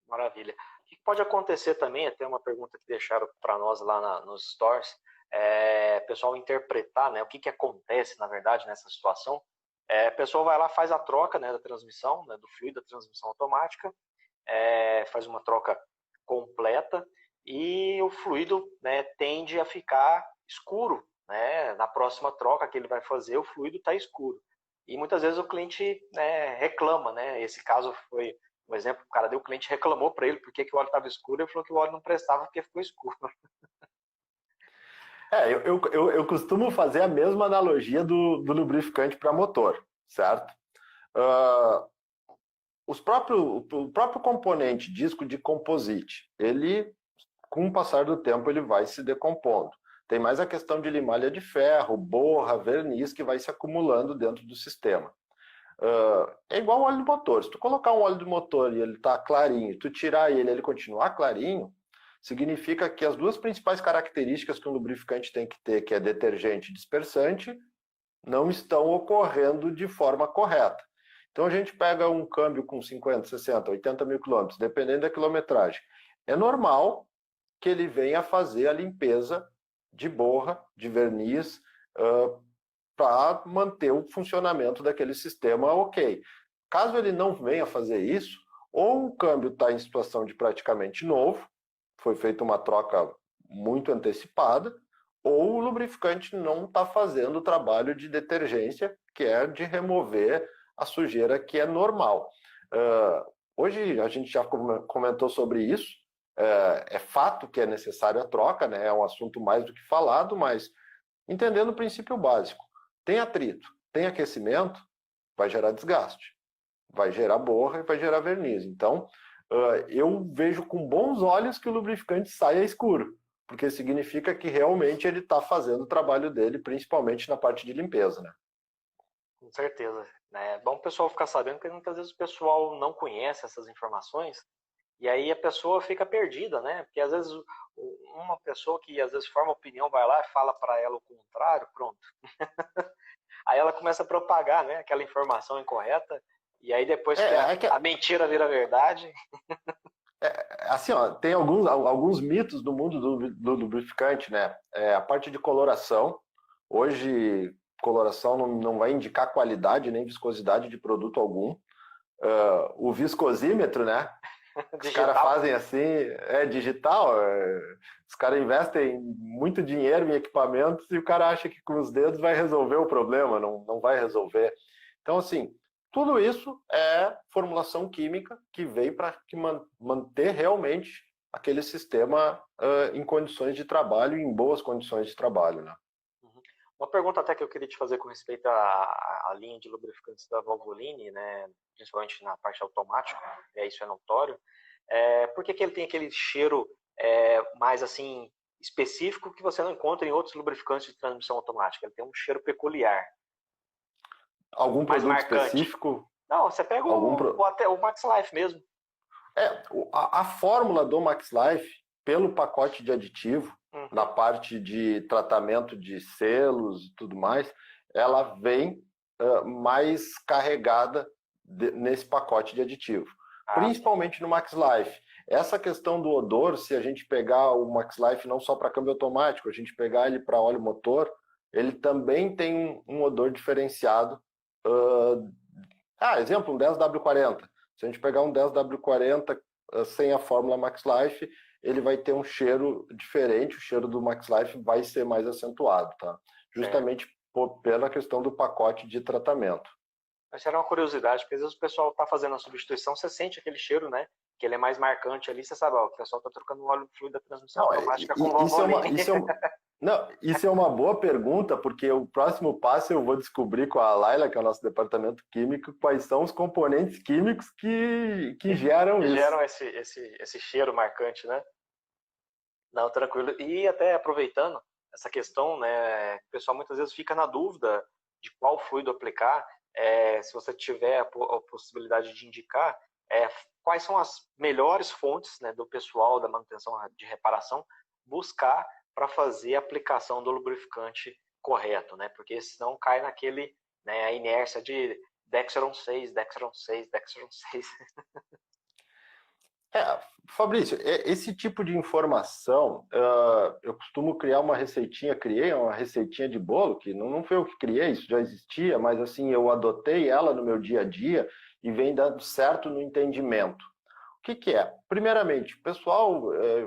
Maravilha. O que pode acontecer também, até uma pergunta que deixaram para nós lá nos stores, pessoal interpretar, né, o que acontece, na verdade, nessa situação. A pessoa vai lá, faz a troca, né, da transmissão, né, do fluido da transmissão automática, faz uma troca completa e o fluido, né, tende a ficar escuro, né, na próxima troca que ele vai fazer, o fluido está escuro. E muitas vezes o cliente, né, reclama, né, esse caso foi um exemplo, o cliente reclamou para ele porque que o óleo estava escuro, ele falou que o óleo não prestava porque ficou escuro. Eu costumo fazer a mesma analogia do lubrificante para motor, certo? O próprio componente disco de composite, ele, com o passar do tempo, ele vai se decompondo. Tem mais a questão de limalha de ferro, borra, verniz, que vai se acumulando dentro do sistema. É igual o óleo do motor. Se tu colocar um óleo do motor e ele está clarinho, tu tirar ele continuar clarinho, significa que as duas principais características que um lubrificante tem que ter, que é detergente e dispersante, não estão ocorrendo de forma correta. Então a gente pega um câmbio com 50, 60, 80 mil quilômetros, dependendo da quilometragem. É normal que ele venha fazer a limpeza de borra, de verniz, para manter o funcionamento daquele sistema ok. Caso ele não venha fazer isso, ou o câmbio está em situação de praticamente novo, foi feita uma troca muito antecipada, ou o lubrificante não está fazendo o trabalho de detergência, que é de remover a sujeira que é normal. Hoje a gente já comentou sobre isso, é fato que é necessária a troca, né? É um assunto mais do que falado, mas entendendo o princípio básico. Tem atrito, tem aquecimento, vai gerar desgaste, vai gerar borra e vai gerar verniz. Então, eu vejo com bons olhos que o lubrificante saia escuro, porque significa que realmente ele está fazendo o trabalho dele, principalmente na parte de limpeza, né? Com certeza. É bom o pessoal ficar sabendo, porque muitas vezes o pessoal não conhece essas informações, e aí a pessoa fica perdida, né? Porque às vezes uma pessoa que às vezes forma opinião vai lá e fala para ela o contrário, pronto. Aí ela começa a propagar, né, aquela informação incorreta, e aí depois que a mentira vira verdade. Assim, ó, tem alguns mitos do mundo do lubrificante, né? A parte de coloração. Hoje, coloração não vai indicar qualidade nem viscosidade de produto algum. O viscosímetro, né? Os caras fazem assim, digital. Os caras investem muito dinheiro em equipamentos e o cara acha que com os dedos vai resolver o problema, não vai resolver. Então, assim, tudo isso é formulação química que veio para manter realmente aquele sistema em condições de trabalho, em boas condições de trabalho, né? Uma pergunta até que eu queria te fazer com respeito à linha de lubrificantes da Valvoline, né, principalmente na parte automática, isso é notório. Por que ele tem aquele cheiro mais assim específico que você não encontra em outros lubrificantes de transmissão automática? Ele tem um cheiro peculiar. Algum produto específico? Não, você pega o MaxLife mesmo. A fórmula do MaxLife, pelo pacote de aditivo, na parte de tratamento de selos e tudo mais, ela vem mais carregada nesse pacote de aditivo. Principalmente no MaxLife. Essa questão do odor, se a gente pegar o MaxLife não só para câmbio automático, a gente pegar ele para óleo motor, ele também tem um odor diferenciado. Exemplo, um 10W40. Se a gente pegar um 10W40 sem a fórmula MaxLife, ele vai ter um cheiro diferente, o cheiro do MaxLife vai ser mais acentuado, tá? Justamente pela questão do pacote de tratamento. Mas era uma curiosidade, porque às vezes o pessoal está fazendo a substituição, você sente aquele cheiro, né? Que ele é mais marcante ali, você sabe, o pessoal está trocando o óleo fluido da transmissão automática com Valvoline. Não, isso é uma boa pergunta, porque o próximo passo eu vou descobrir com a Laila, que é o nosso departamento químico, quais são os componentes químicos que geram Que isso. geram esse cheiro marcante, né? Não, tranquilo. E até aproveitando essa questão, né, o pessoal muitas vezes fica na dúvida de qual fluido aplicar. Se você tiver a possibilidade de indicar, quais são as melhores fontes, né, do pessoal da manutenção de reparação buscar para fazer a aplicação do lubrificante correto, né? Porque senão cai naquele, né, a inércia de Dexron 6, Dexron 6, Dexron 6. Fabrício, esse tipo de informação, eu costumo criar uma receitinha, criei uma receitinha de bolo, que não foi eu que criei, isso já existia, mas assim, eu adotei ela no meu dia a dia e vem dando certo no entendimento. O que é? Primeiramente, pessoal,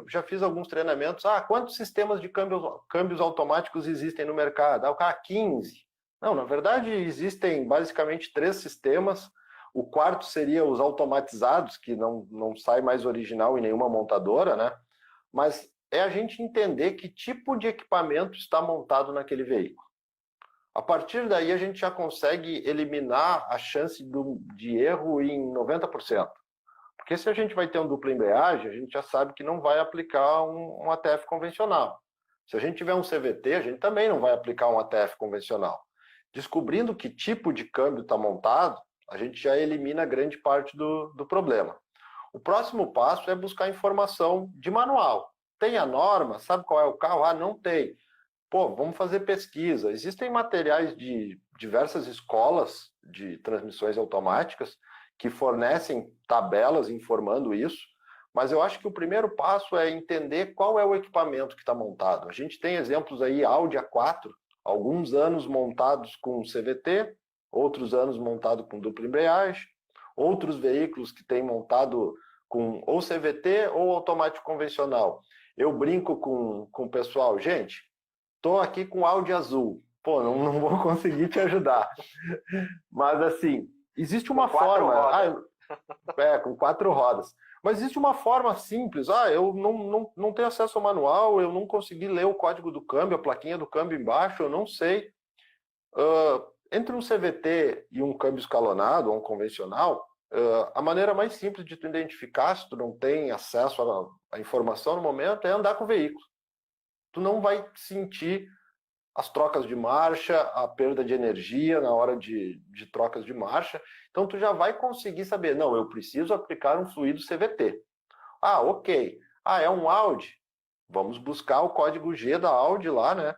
já fiz alguns treinamentos, quantos sistemas de câmbios automáticos existem no mercado? O cara, 15. Não, na verdade, existem basicamente 3 sistemas. O quarto seria os automatizados, que não sai mais original em nenhuma montadora, né? Mas é a gente entender que tipo de equipamento está montado naquele veículo. A partir daí, a gente já consegue eliminar a chance de erro em 90%. Porque se a gente vai ter um dupla embreagem, a gente já sabe que não vai aplicar um ATF convencional. Se a gente tiver um CVT, a gente também não vai aplicar um ATF convencional. Descobrindo que tipo de câmbio está montado, a gente já elimina grande parte do problema. O próximo passo é buscar informação de manual. Tem a norma? Sabe qual é o carro? Não tem. Vamos fazer pesquisa. Existem materiais de diversas escolas de transmissões automáticas que fornecem tabelas informando isso, mas eu acho que o primeiro passo é entender qual é o equipamento que está montado. A gente tem exemplos aí, Audi A4, alguns anos montados com CVT, outros anos montado com dupla embreagem, outros veículos que têm montado com ou CVT ou automático convencional. Eu brinco com o pessoal, gente, estou aqui com Audi azul, não vou conseguir te ajudar. Mas assim, existe uma forma... com 4 rodas. Mas existe uma forma simples. Eu não tenho acesso ao manual, eu não consegui ler o código do câmbio, a plaquinha do câmbio embaixo, eu não sei. Entre um CVT e um câmbio escalonado, ou um convencional, a maneira mais simples de tu identificar se tu não tem acesso à informação no momento é andar com o veículo. Tu não vai sentir as trocas de marcha, a perda de energia na hora de trocas de marcha. Então, tu já vai conseguir saber, não, eu preciso aplicar um fluido CVT. Ok. É um Audi? Vamos buscar o código G da Audi lá, né?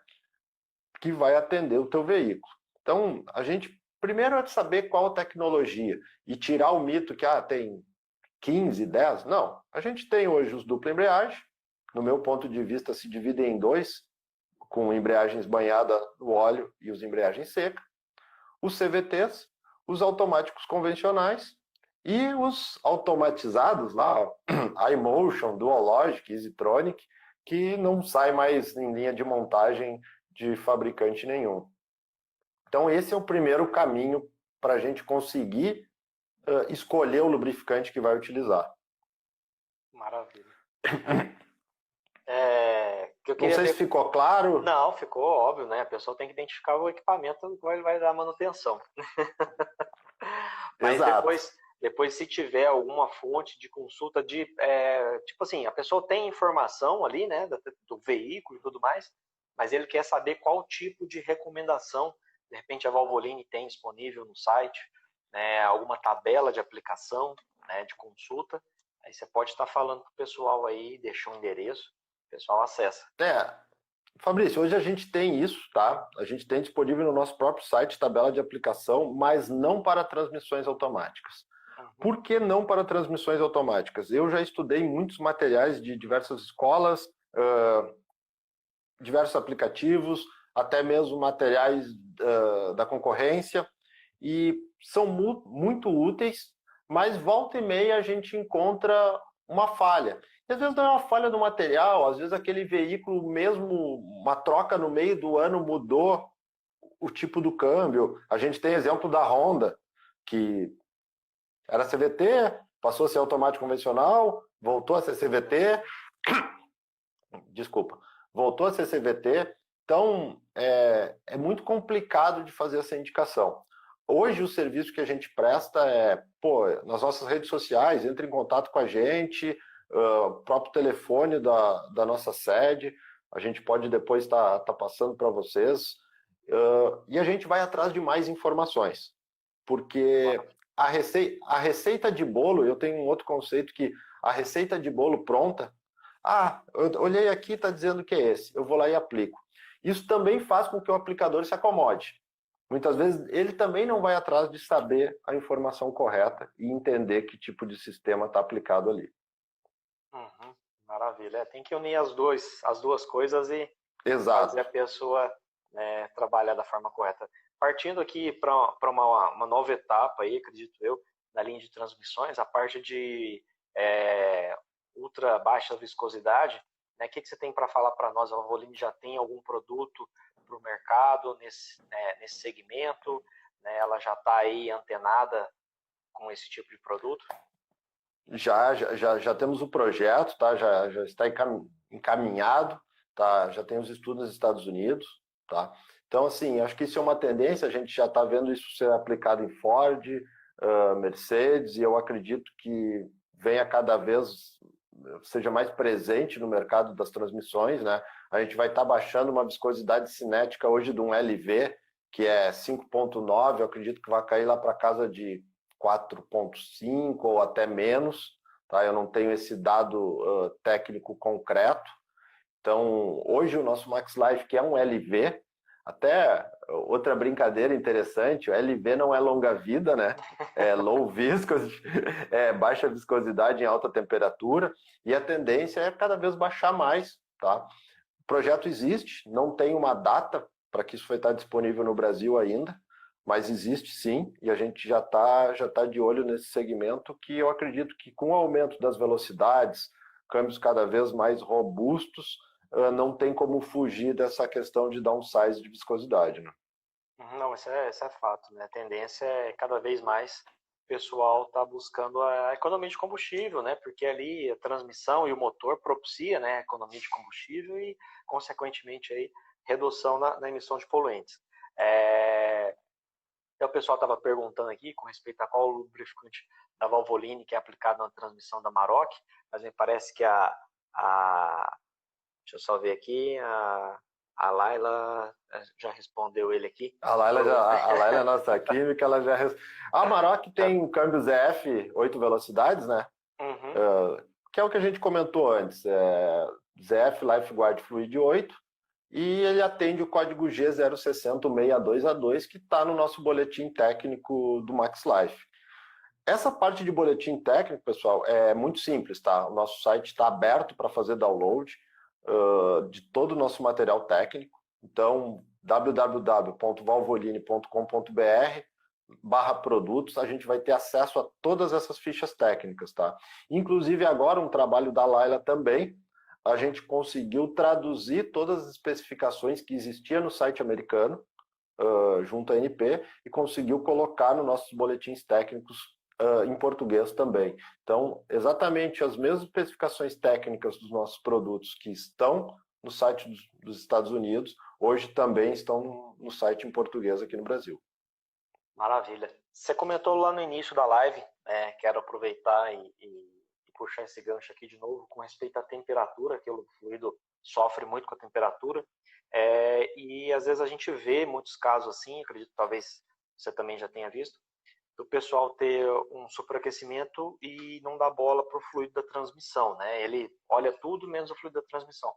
Que vai atender o teu veículo. Então, a gente primeiro é de saber qual tecnologia e tirar o mito que tem 15, 10. Não, a gente tem hoje os dupla embreagem. No meu ponto de vista, se dividem em 2, com embreagens banhadas no óleo e os embreagens secas, os CVTs, os automáticos convencionais e os automatizados lá, iMotion, Dualogic, EasyTronic, que não sai mais em linha de montagem de fabricante nenhum. Então esse é o primeiro caminho para a gente conseguir escolher o lubrificante que vai utilizar. Maravilha. Não sei se ficou claro. Não, ficou óbvio, né? A pessoa tem que identificar o equipamento no qual ele vai dar manutenção. Mas Exato. depois, se tiver alguma fonte de consulta tipo assim, a pessoa tem informação ali, né, do veículo e tudo mais, mas ele quer saber qual tipo de recomendação, de repente a Valvoline tem disponível no site, né, alguma tabela de aplicação, né, de consulta, aí você pode estar falando com o pessoal aí, deixa um endereço, o pessoal acessa. Fabrício, hoje a gente tem isso, tá? A gente tem disponível no nosso próprio site tabela de aplicação, mas não para transmissões automáticas. Por que não para transmissões automáticas? Eu já estudei muitos materiais de diversas escolas, diversos aplicativos, até mesmo materiais da concorrência, e são muito úteis, mas volta e meia a gente encontra uma falha. E às vezes não é uma falha do material, às vezes aquele veículo, mesmo uma troca no meio do ano, mudou o tipo do câmbio. A gente tem exemplo da Honda, que era CVT, passou a ser automático convencional, voltou a ser CVT, voltou a ser CVT, Então, é muito complicado de fazer essa indicação. Hoje, o serviço que a gente presta nas nossas redes sociais, entre em contato com a gente, próprio telefone da nossa sede, a gente pode depois estar passando para vocês, e a gente vai atrás de mais informações, porque a receita de bolo, eu tenho um outro conceito que a receita de bolo pronta, eu olhei aqui, está dizendo que é esse, eu vou lá e aplico. Isso também faz com que o aplicador se acomode. Muitas vezes ele também não vai atrás de saber a informação correta e entender que tipo de sistema está aplicado ali. Uhum, maravilha. Tem que unir as duas coisas e Exato. fazer a pessoa trabalhar da forma correta. Partindo aqui para uma nova etapa aí, acredito eu, da linha de transmissões, a parte de ultra baixa viscosidade, né? O que você tem para falar para nós? A Valvoline já tem algum produto para o mercado nesse segmento? Né? Ela já está aí antenada com esse tipo de produto? Já temos o projeto, tá? Já está encaminhado, tá? Já tem os estudos nos Estados Unidos, tá? Então, assim, acho que isso é uma tendência, a gente já está vendo isso ser aplicado em Ford, Mercedes, e eu acredito que venha cada vez, seja mais presente no mercado das transmissões, né? A gente vai estar baixando uma viscosidade cinética hoje de um LV, que é 5.9, eu acredito que vai cair lá para casa de 4.5 ou até menos, tá? Eu não tenho esse dado técnico concreto. Então, hoje o nosso Max Life, que é um LV, até outra brincadeira interessante, o LV não é longa vida, né? É low viscosity, é baixa viscosidade em alta temperatura, e a tendência é cada vez baixar mais, tá? O projeto existe, não tem uma data para que isso vai estar disponível no Brasil ainda, mas existe sim, e a gente já tá de olho nesse segmento, que eu acredito que com o aumento das velocidades, câmbios cada vez mais robustos, não tem como fugir dessa questão de downsize de viscosidade, né? Não, isso é fato, né? A tendência é cada vez mais o pessoal tá buscando a economia de combustível, né? Porque ali a transmissão e o motor propicia, né, a economia de combustível e, consequentemente, aí, redução na emissão de poluentes. Então, o pessoal estava perguntando aqui com respeito a qual o lubrificante da Valvoline que é aplicado na transmissão da Maroc, mas me parece que deixa eu só ver aqui, a Laila já respondeu ele aqui. A Laila é nossa química, ela já... A Amarok tem câmbio ZF 8 velocidades, né? Uhum. Que é o que a gente comentou antes, ZF LifeGuard Fluid 8, e ele atende o código G060622A2, que está no nosso boletim técnico do Max Life. Essa parte de boletim técnico, pessoal, é muito simples, tá? O nosso site está aberto para fazer download de todo o nosso material técnico. Então, www.valvoline.com.br/produtos, a gente vai ter acesso a todas essas fichas técnicas, tá? Inclusive, agora, um trabalho da Laila também, a gente conseguiu traduzir todas as especificações que existiam no site americano, junto à NP, e conseguiu colocar nos nossos boletins técnicos em português também. Então, exatamente as mesmas especificações técnicas dos nossos produtos que estão no site dos Estados Unidos, hoje também estão no site em português aqui no Brasil. Maravilha. Você comentou lá no início da live, quero aproveitar e puxar esse gancho aqui de novo, com respeito à temperatura, que o fluido sofre muito com a temperatura, e às vezes a gente vê muitos casos assim, acredito que talvez você também já tenha visto, do pessoal ter um superaquecimento e não dá bola para o fluido da transmissão, né? Ele olha tudo menos o fluido da transmissão.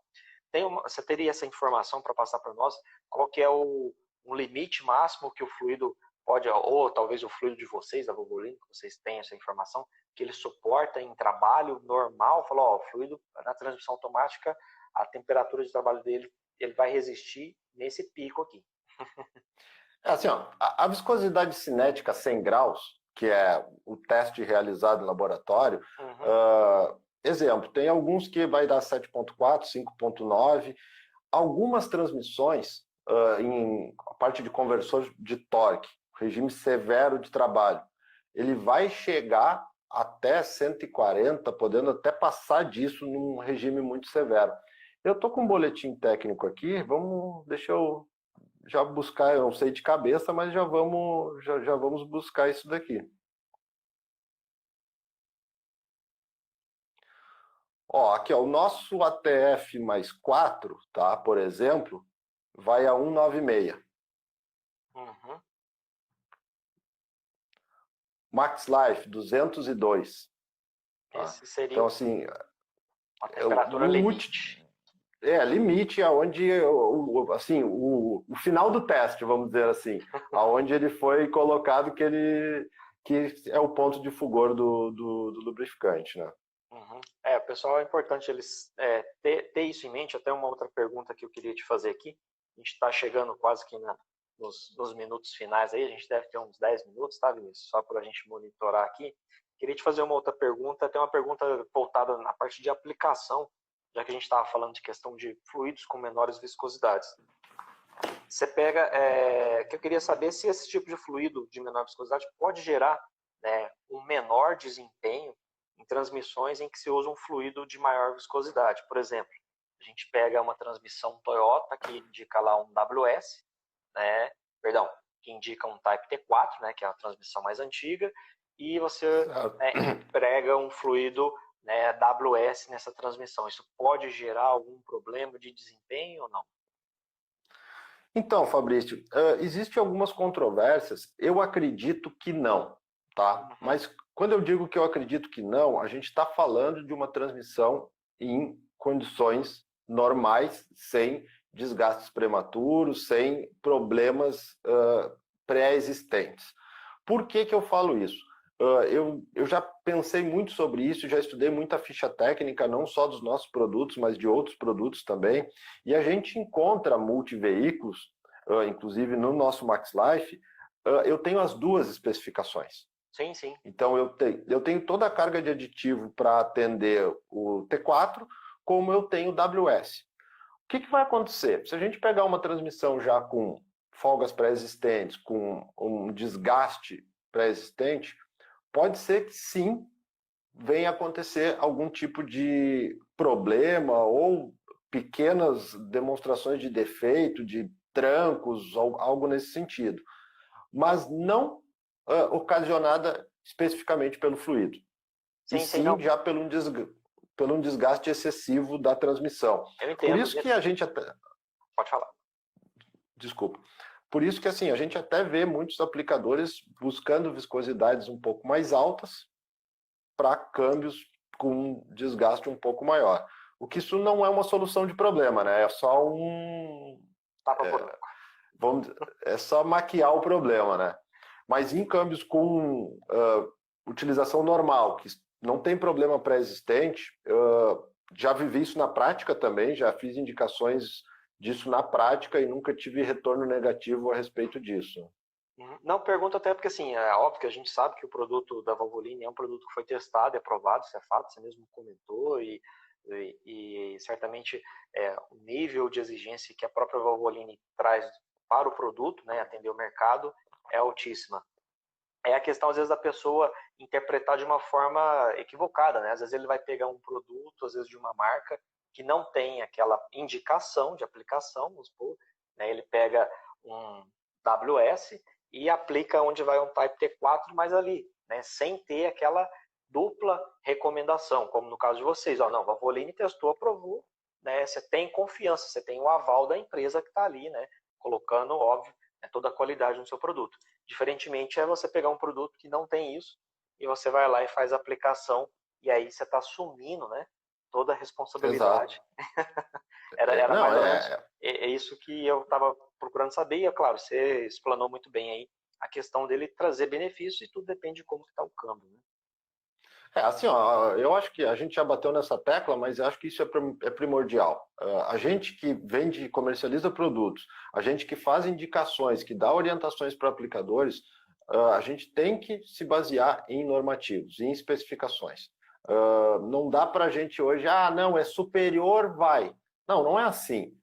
Você teria essa informação para passar para nós? Qual que é um limite máximo que o fluido pode, ou talvez o fluido de vocês, da Valvoline, que vocês tenham essa informação, que ele suporta em trabalho normal? Falou, o fluido na transmissão automática, a temperatura de trabalho dele, ele vai resistir nesse pico aqui. Assim, a viscosidade cinética 100 graus, que é o teste realizado em laboratório, exemplo, tem alguns que vai dar 7.4, 5.9, algumas transmissões em a parte de conversor de torque, regime severo de trabalho, ele vai chegar até 140, podendo até passar disso num regime muito severo. Eu estou com um boletim técnico aqui, deixa eu já buscar, eu não sei de cabeça, mas já vamos buscar isso daqui. Ó, aqui, ó, o nosso ATF mais 4, tá, por exemplo, vai a 196. Uhum. Max Life, 202. Tá? Esse seria Então, assim, uma temperatura limite. Limite aonde, assim, o final do teste, vamos dizer assim, aonde ele foi colocado que é o ponto de fulgor do lubrificante, né? Uhum. Pessoal, é importante eles ter isso em mente. Até uma outra pergunta que eu queria te fazer aqui. A gente está chegando quase que nos minutos finais aí, a gente deve ter uns 10 minutos, tá, Vinícius? Só para a gente monitorar aqui. Queria te fazer uma outra pergunta, tem uma pergunta voltada na parte de aplicação, já que a gente estava falando de questão de fluidos com menores viscosidades. Você pega, que eu queria saber se esse tipo de fluido de menor viscosidade pode gerar, né, um menor desempenho em transmissões em que se usa um fluido de maior viscosidade. Por exemplo, a gente pega uma transmissão Toyota que indica lá um WS, né, que indica um Type T4, né, que é a transmissão mais antiga, e você emprega um fluido, né, WS nessa transmissão. Isso pode gerar algum problema de desempenho ou não? Então, Fabrício, existem algumas controvérsias. Eu acredito que não, tá? Uhum. Mas quando eu digo que eu acredito que não, a gente está falando de uma transmissão em condições normais, sem desgastes prematuros, sem problemas pré-existentes. Por que eu falo isso? Eu já pensei muito sobre isso, já estudei muita ficha técnica, não só dos nossos produtos, mas de outros produtos também, e a gente encontra multiveículos, inclusive no nosso Max Life, eu tenho as duas especificações. Sim, sim. Então eu tenho toda a carga de aditivo para atender o T4, como eu tenho o WS. O que vai acontecer? Se a gente pegar uma transmissão já com folgas pré-existentes, com um desgaste pré-existente, pode ser que sim venha acontecer algum tipo de problema ou pequenas demonstrações de defeito, de trancos, algo nesse sentido, mas não ocasionada especificamente pelo fluido, e sim não. já pelo um desgaste excessivo da transmissão. Eu entendo. Por isso que a gente até... Pode falar. Desculpa. Por isso que assim, a gente até vê muitos aplicadores buscando viscosidades um pouco mais altas para câmbios com desgaste um pouco maior. O que isso não é uma solução de problema, né? É só é só maquiar o problema, né? Mas em câmbios com utilização normal, que não tem problema pré-existente, já vivi isso na prática também, já fiz indicações disso na prática e nunca tive retorno negativo a respeito disso. Não, pergunto até porque, assim, é óbvio que a gente sabe que o produto da Valvoline é um produto que foi testado e aprovado, isso é fato, você mesmo comentou, e certamente o nível de exigência que a própria Valvoline traz para o produto, né, atender o mercado, é altíssima. É a questão, às vezes, da pessoa interpretar de uma forma equivocada, né? Às vezes ele vai pegar um produto, às vezes de uma marca, que não tem aquela indicação de aplicação, vamos supor, né? Ele pega um WS e aplica onde vai um Type T4, mas ali, né? Sem ter aquela dupla recomendação, como no caso de vocês. Ó, não, a Valvoline testou, aprovou, né? Você tem confiança, você tem o aval da empresa que está ali, né? Colocando, óbvio, toda a qualidade no seu produto. Diferentemente é você pegar um produto que não tem isso e você vai lá e faz a aplicação e aí você está assumindo, né, toda a responsabilidade. Era não, mais ou menos isso que eu estava procurando saber e, é claro, você explanou muito bem aí a questão dele trazer benefícios e tudo depende de como está o câmbio, né? Assim, ó, eu acho que a gente já bateu nessa tecla, mas acho que isso é primordial. A gente que vende e comercializa produtos, a gente que faz indicações, que dá orientações para aplicadores, a gente tem que se basear em normativos, em especificações. Não dá para a gente hoje, não, é superior, vai. Não, não é assim.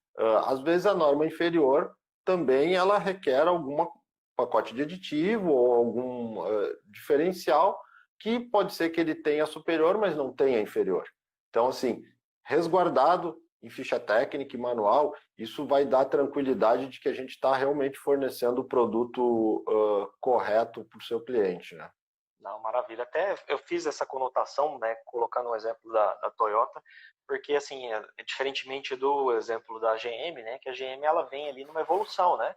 Às vezes a norma inferior também ela requer algum pacote de aditivo ou algum diferencial que pode ser que ele tenha superior, mas não tenha inferior. Então, assim, resguardado em ficha técnica e manual, isso vai dar tranquilidade de que a gente está realmente fornecendo o produto correto para o seu cliente, né? Não, maravilha. Até eu fiz essa conotação, né, colocando o exemplo da Toyota, porque assim, diferentemente do exemplo da GM, né, que a GM ela vem ali numa evolução, né?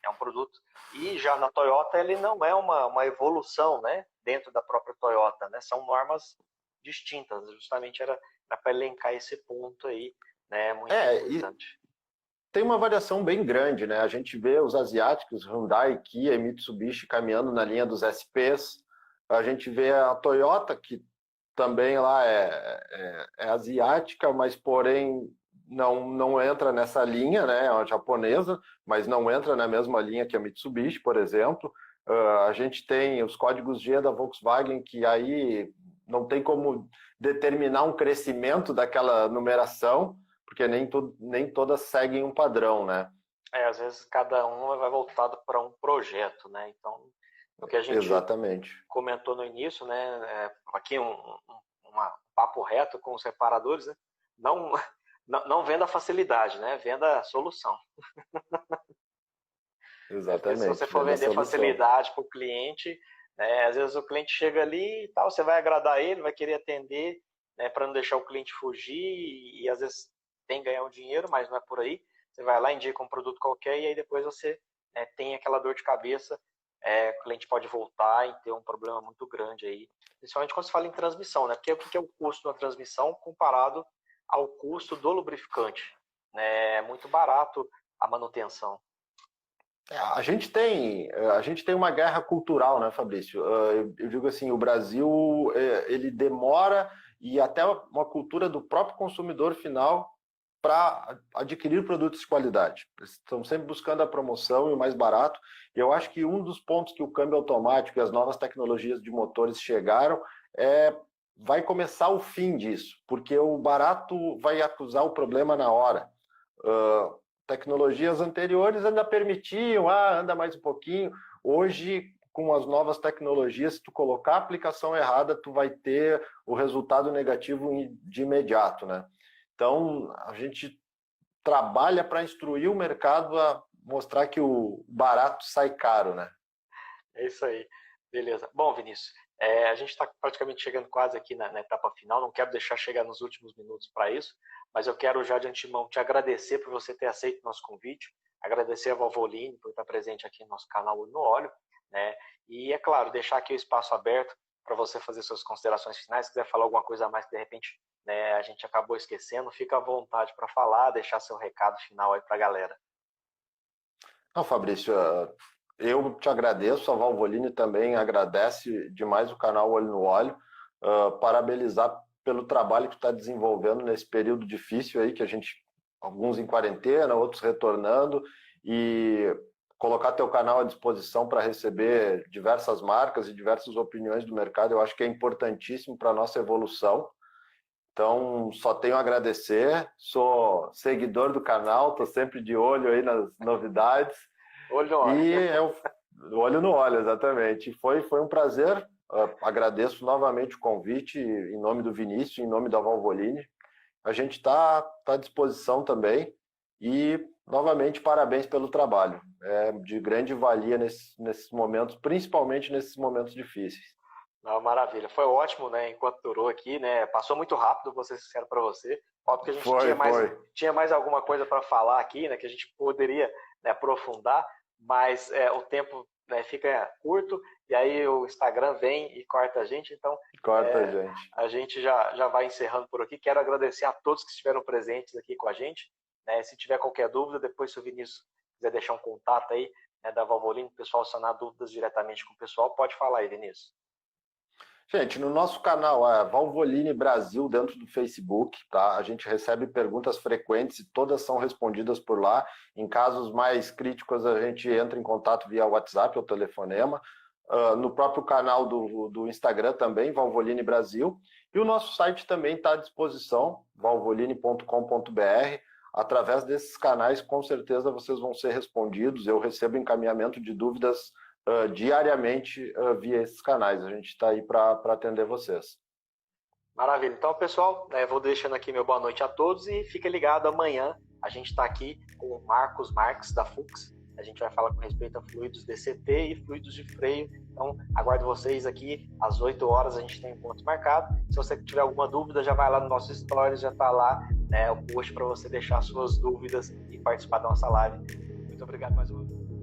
É um produto. E já na Toyota ele não é uma evolução, né, dentro da própria Toyota, né? São normas distintas. Justamente era para elencar esse ponto aí, né, muito importante. Tem uma variação bem grande, né? A gente vê os asiáticos, Hyundai, Kia e Mitsubishi caminhando na linha dos SPs. A gente vê a Toyota, que também lá é asiática, mas porém não entra nessa linha, né? É uma japonesa, mas não entra na mesma linha que a Mitsubishi, por exemplo. A gente tem os códigos G da Volkswagen, que aí não tem como determinar um crescimento daquela numeração, porque nem todas seguem um padrão, né? Às vezes cada um vai voltado para um projeto, né? Então, o que a gente Exatamente comentou no início, né? Aqui um papo reto com os reparadores, né? Não venda facilidade, né? Venda a solução. Exatamente. Porque se você for vender facilidade para o cliente, né, às vezes o cliente chega ali e tal, você vai agradar ele, vai querer atender, né, para não deixar o cliente fugir e às vezes tem que ganhar um dinheiro, mas não é por aí. Você vai lá, indica um produto qualquer e aí depois você, né, tem aquela dor de cabeça, o cliente pode voltar e ter um problema muito grande aí. Principalmente quando se fala em transmissão, né? Porque o que é o custo da transmissão comparado ao custo do lubrificante? É muito barato a manutenção. A gente tem uma guerra cultural, né, Fabrício? Eu digo assim, o Brasil ele demora e até uma cultura do próprio consumidor final para adquirir produtos de qualidade. Eles estão sempre buscando a promoção e o mais barato. E eu acho que um dos pontos que o câmbio automático e as novas tecnologias de motores chegaram vai começar o fim disso, porque o barato vai acusar o problema na hora. Tecnologias anteriores ainda permitiam, anda mais um pouquinho. Hoje, com as novas tecnologias, se tu colocar a aplicação errada, tu vai ter o resultado negativo de imediato, né? Então, a gente trabalha para instruir o mercado a mostrar que o barato sai caro, né? É isso aí. Beleza. Bom, Vinícius, a gente está praticamente chegando quase aqui na etapa final, não quero deixar chegar nos últimos minutos para isso, mas eu quero já de antemão te agradecer por você ter aceito o nosso convite, agradecer a Valvoline por estar presente aqui no nosso canal Olho no Óleo, né? E, é claro, deixar aqui o espaço aberto para você fazer suas considerações finais, se quiser falar alguma coisa a mais que de repente, né, a gente acabou esquecendo, fica à vontade para falar, deixar seu recado final aí para a galera. Não, Fabrício, eu te agradeço, a Valvoline também agradece demais o canal Olho no Óleo, parabenizar pelo trabalho que está desenvolvendo nesse período difícil aí, que a gente, alguns em quarentena, outros retornando, e colocar teu canal à disposição para receber diversas marcas e diversas opiniões do mercado, eu acho que é importantíssimo para a nossa evolução. Então, só tenho a agradecer, sou seguidor do canal, estou sempre de olho aí nas novidades. Olho no óleo. E olho no óleo, exatamente. Foi um prazer, agradeço novamente o convite, em nome do Vinícius, em nome da Valvoline. A gente está à disposição também e, novamente, parabéns pelo trabalho. É de grande valia nesses momentos, principalmente nesses momentos difíceis. Não, maravilha, foi ótimo, né? Enquanto durou aqui, né? Passou muito rápido, vou ser sincero para você. Óbvio que a gente tinha mais alguma coisa para falar aqui, né? Que a gente poderia, né, aprofundar, mas o tempo, né, fica curto e aí o Instagram vem e corta a gente. Então, a gente já vai encerrando por aqui. Quero agradecer a todos que estiveram presentes aqui com a gente. Né? Se tiver qualquer dúvida, depois se o Vinícius quiser deixar um contato aí, né, da Valvoline, o pessoal sanar dúvidas diretamente com o pessoal, pode falar aí, Vinícius. Gente, no nosso canal, a Valvoline Brasil, dentro do Facebook, tá? A gente recebe perguntas frequentes e todas são respondidas por lá. Em casos mais críticos, a gente entra em contato via WhatsApp ou telefonema. No próprio canal do Instagram também, Valvoline Brasil. E o nosso site também está à disposição, valvoline.com.br. Através desses canais, com certeza, vocês vão ser respondidos. Eu recebo encaminhamento de dúvidas diariamente via esses canais. A gente está aí para atender vocês. Maravilha. Então, pessoal, vou deixando aqui meu boa noite a todos e fica ligado amanhã. A gente está aqui com o Marcos Marques, da Fux. A gente vai falar com respeito a fluidos DCT e fluidos de freio. Então, aguardo vocês aqui às 8 horas, a gente tem um encontro marcado. Se você tiver alguma dúvida, já vai lá no nosso stories, já está lá o post para você deixar suas dúvidas e participar da nossa live. Muito obrigado mais uma vez.